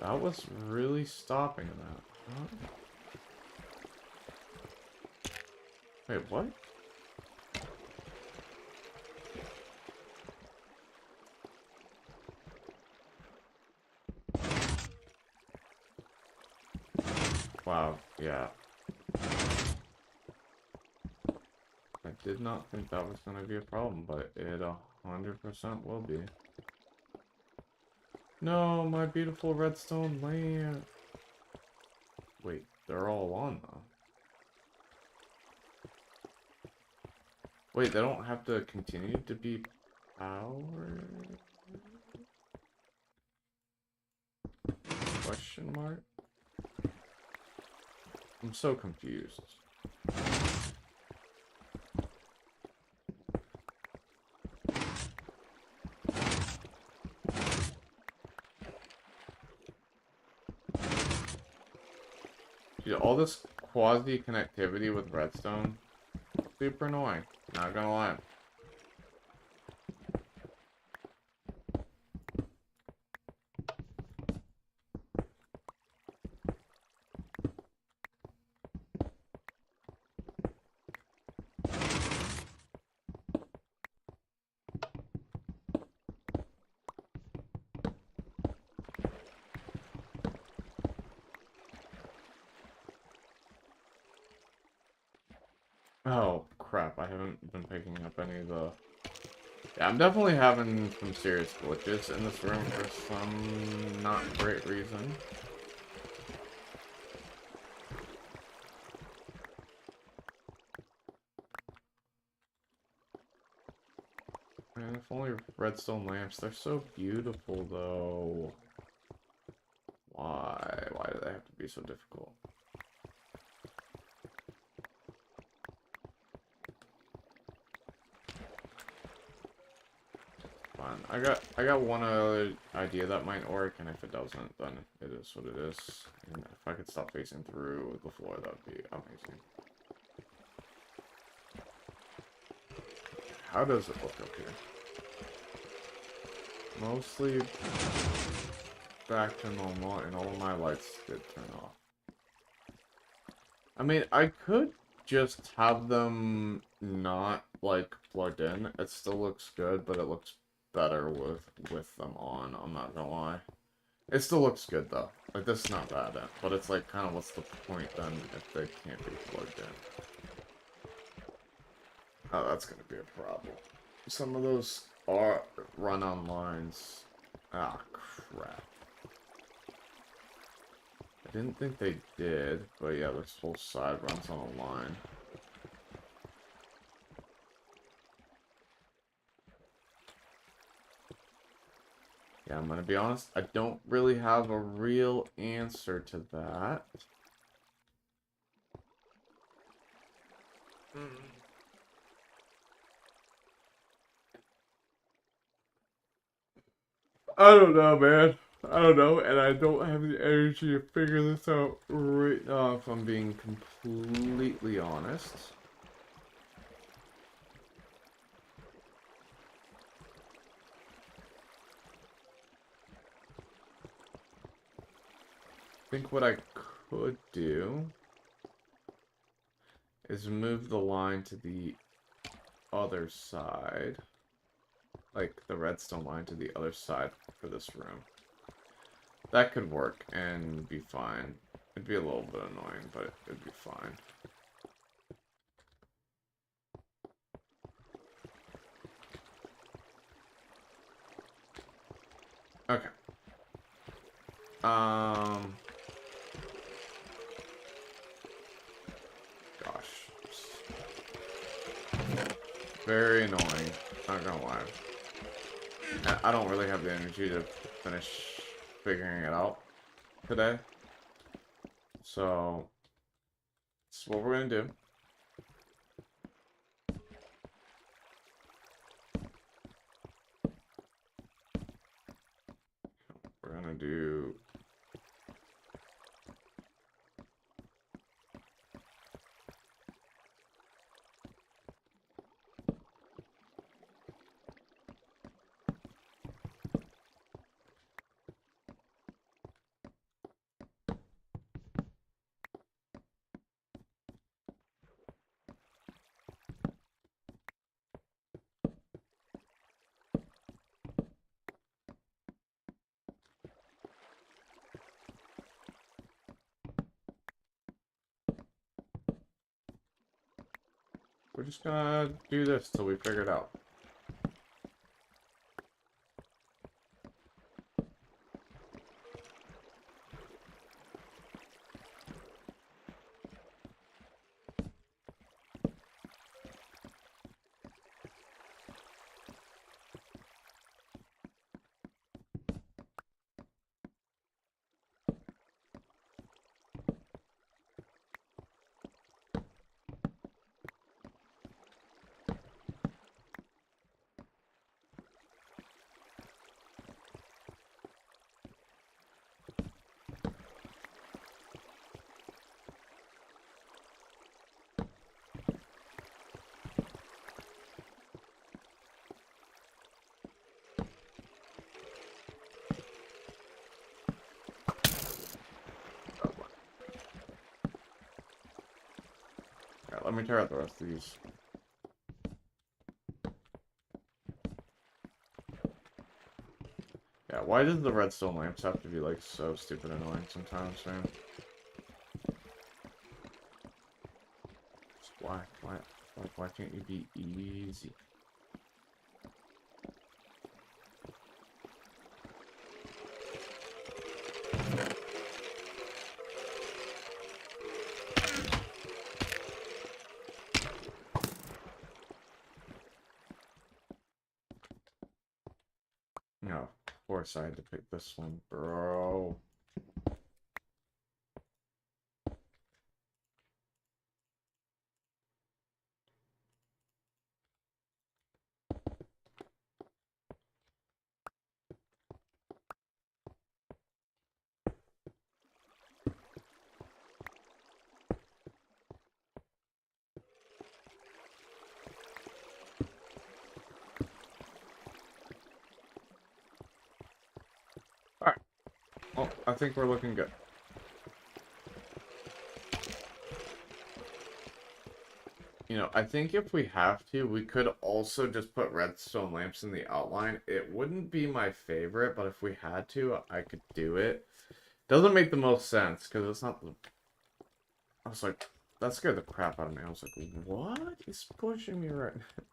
That was really stopping that. Huh? Wait, what? Wow, yeah. I did not think that was going to be a problem, but it 100% will be. No, my beautiful redstone lamp. Wait, they're all on though. Wait, they don't have to continue to be powered? Question mark? I'm so confused. Dude, all this quasi-connectivity with redstone, super annoying. Not gonna lie. Oh, crap. I haven't been picking up any of the... Yeah, I'm definitely having some serious glitches in this room for some not great reason. Man, if only redstone lamps. They're so beautiful, though. Why? Why do they have to be so difficult? Fine. I got one other idea that might work, and if it doesn't, then it is what it is. And if I could stop facing through the floor, that would be amazing. How does it look up here? Mostly back to normal, and all of my lights did turn off. I mean, I could just have them not, like, plugged in. It still looks good, but it looks better with them on, I'm not gonna lie. It still looks good, though. Like, this is not bad, but it's like, kind of what's the point, then, if they can't be plugged in? Oh, that's gonna be a problem. Some of those are run on lines. Ah, crap. I didn't think they did, but yeah, this whole side runs on a line. Yeah, I'm gonna be honest, I don't really have a real answer to that. I don't know, man. I don't know, and I don't have the energy to figure this out right now, if I'm being completely honest. I think what I could do is move the line to the other side. Like, the redstone line to the other side for this room. That could work and be fine. It'd be a little bit annoying, but it'd be fine. Okay. Gosh. Very annoying. Not gonna lie. I don't really have the energy to finish figuring it out today. So, that's what we're gonna do. We're gonna do... We're just gonna do this till we figure it out. let me tear out the rest of these. Yeah, why does the redstone lamps have to be, like, so stupid annoying sometimes, man? Just why can't you be easy? No, of course I had to pick this one, bro. Alright. Well, I think we're looking good. You know, I think if we have to, we could also just put redstone lamps in the outline. It wouldn't be my favorite, but if we had to, I could do it. Doesn't make the most sense, because it's not the... I was like, that scared the crap out of me. I was like, what? He's pushing me right now.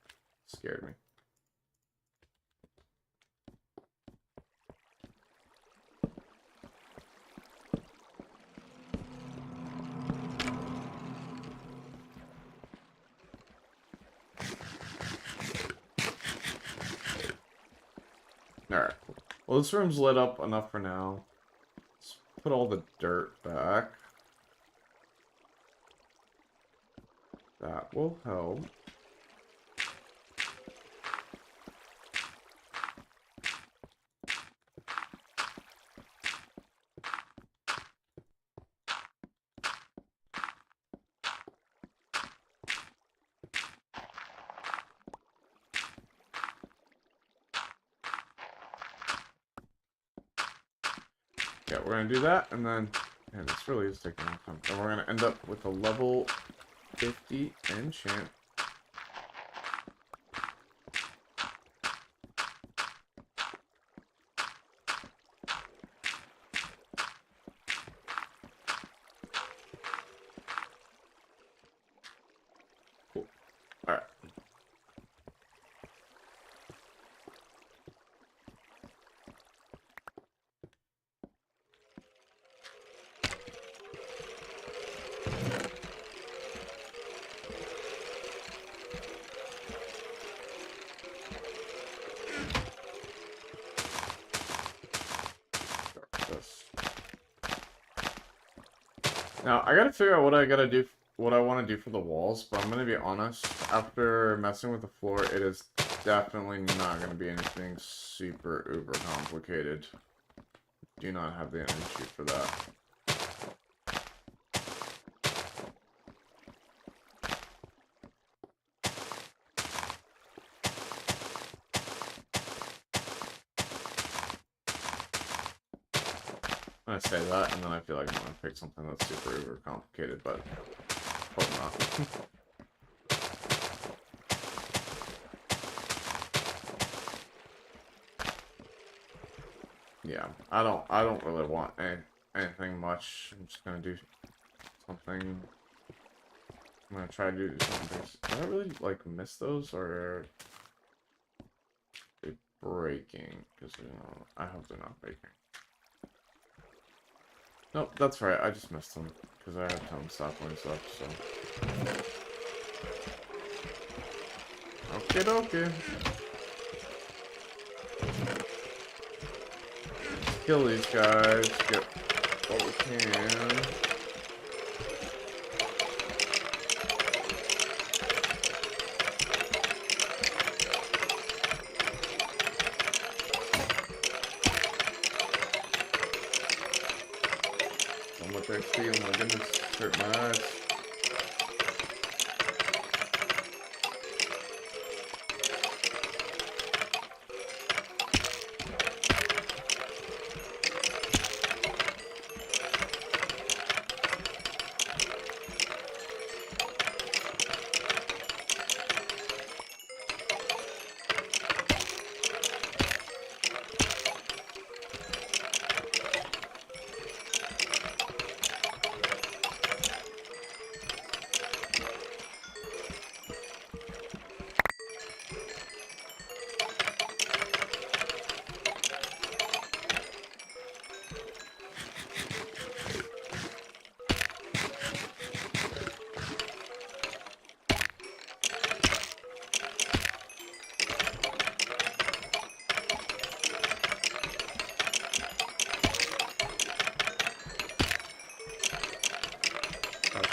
Scared me. Alright. Well, this room's lit up enough for now. Let's put all the dirt back. That will help. Yeah, we're gonna do that, and then... Man, this really is taking a long time. And we're gonna end up with a level 50 enchant. Cool. Alright. This. Now, I gotta figure out what I gotta do, what I want to do for the walls, but I'm gonna be honest, after messing with the floor, it is definitely not gonna be anything super uber complicated. Do not have the energy for that. I say that, and then I feel like I'm gonna pick something that's super uber complicated, but hope not. Yeah, I don't really want anything much. I'm just gonna do something. I'm gonna try to do something. Did I really like miss those, or are they breaking? Because you know, I hope they're not breaking. Nope, that's right. I just missed them because I have tons of saplings left. So, okay, okay. Kill these guys. Get what we can. So much XP, oh my goodness, hurt my eyes.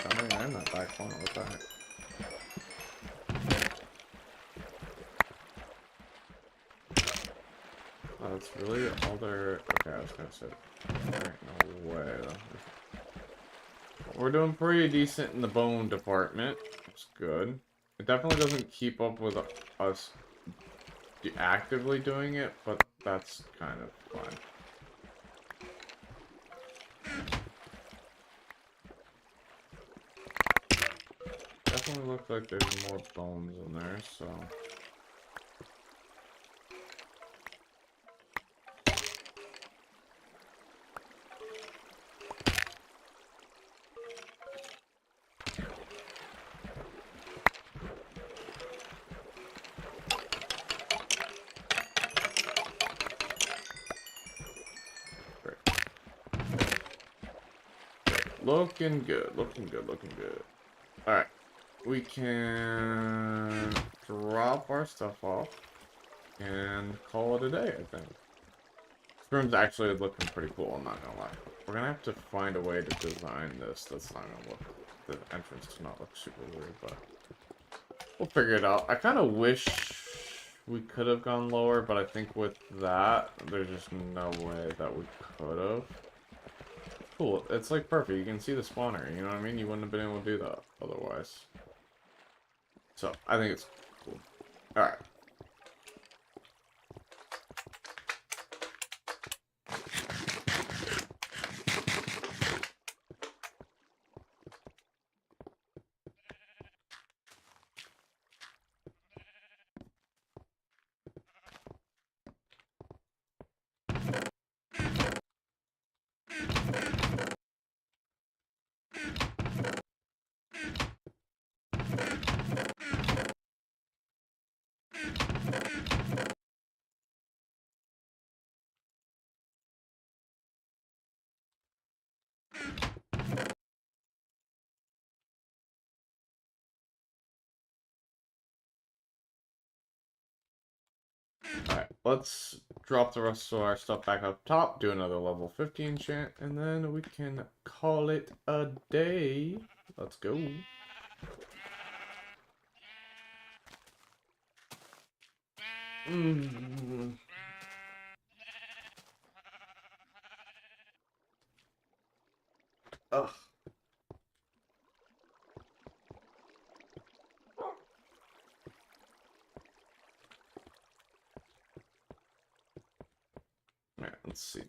I mean, I'm not back corner. What the heck? Oh, that's really all there. Okay, I was gonna say. There ain't no way, though. We're doing pretty decent in the bone department. It's good. It definitely doesn't keep up with us actively doing it, but that's kind of fun. Definitely looks like there's more bones in there, so... Looking good, looking good, looking good. Alright. We can drop our stuff off and call it a day, I think. This room's actually looking pretty cool, I'm not gonna lie. We're gonna have to find a way to design this that's not gonna look... The entrance does not look super weird, but... We'll figure it out. I kind of wish we could have gone lower, but I think with that, there's just no way that we could have. Cool, it's like perfect. You can see the spawner, you know what I mean? You wouldn't have been able to do that otherwise. So, I think it's cool. Alright. Alright, let's drop the rest of our stuff back up top, do another level 50 enchant, and then we can call it a day. Let's go. Ugh. Alright, let's see.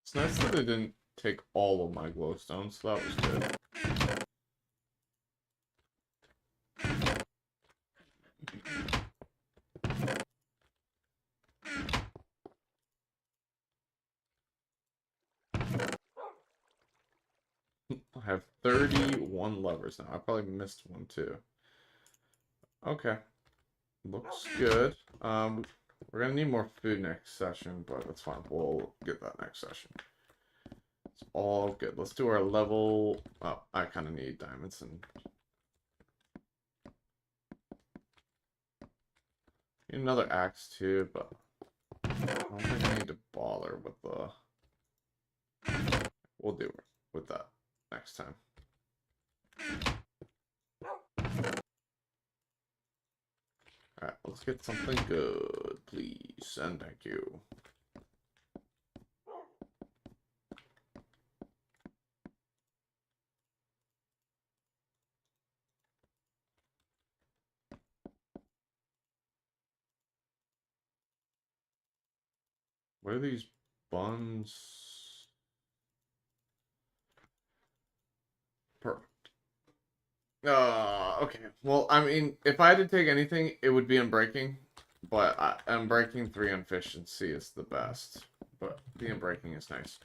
It's nice that they didn't take all of my glowstones, so that was good. I have 31 levers now. I probably missed one too. Okay. Looks good. We're gonna need more food next session, but that's fine. We'll get that next session. It's all good. Let's do our level... Oh, I kind of need diamonds and... Need another axe too, but... I don't think I need to bother with the... We'll do it with that next time. Alright, let's get something good, please, and thank you. What are these buns? Perfect. Okay. Well, I mean, if I had to take anything, it would be Unbreaking. But Unbreaking 3 on efficiency is the best. But the Unbreaking is nice.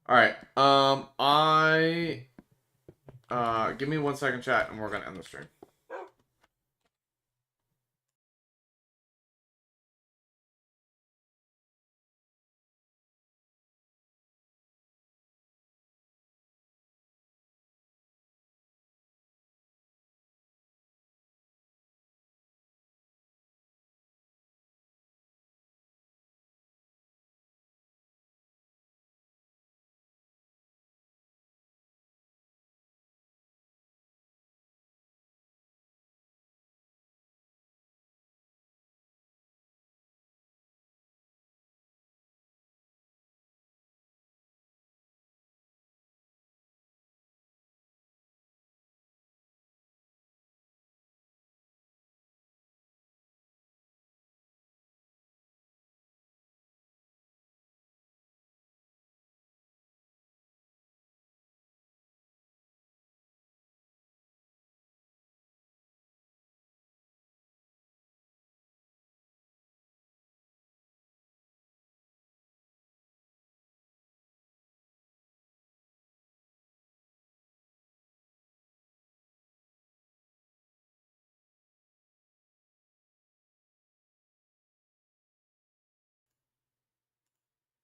Alright. Give me 1 second, chat, and we're gonna end the stream.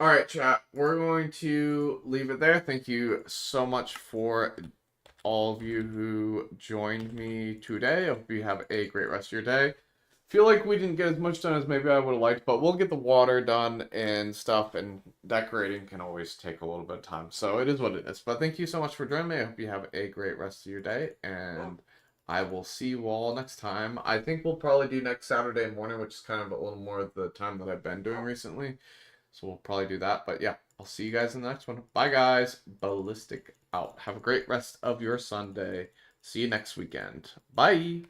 All right, chat. We're going to leave it there. Thank you so much for all of you who joined me today. I hope you have a great rest of your day. Feel like we didn't get as much done as maybe I would have liked, but we'll get the water done and stuff, and decorating can always take a little bit of time. So it is what it is. But thank you so much for joining me. I hope you have a great rest of your day, and I will see you all next time. I think we'll probably do next Saturday morning, which is kind of a little more of the time that I've been doing recently. So we'll probably do that. But yeah, I'll see you guys in the next one. Bye, guys. Bellistic out. Have a great rest of your Sunday. See you next weekend. Bye.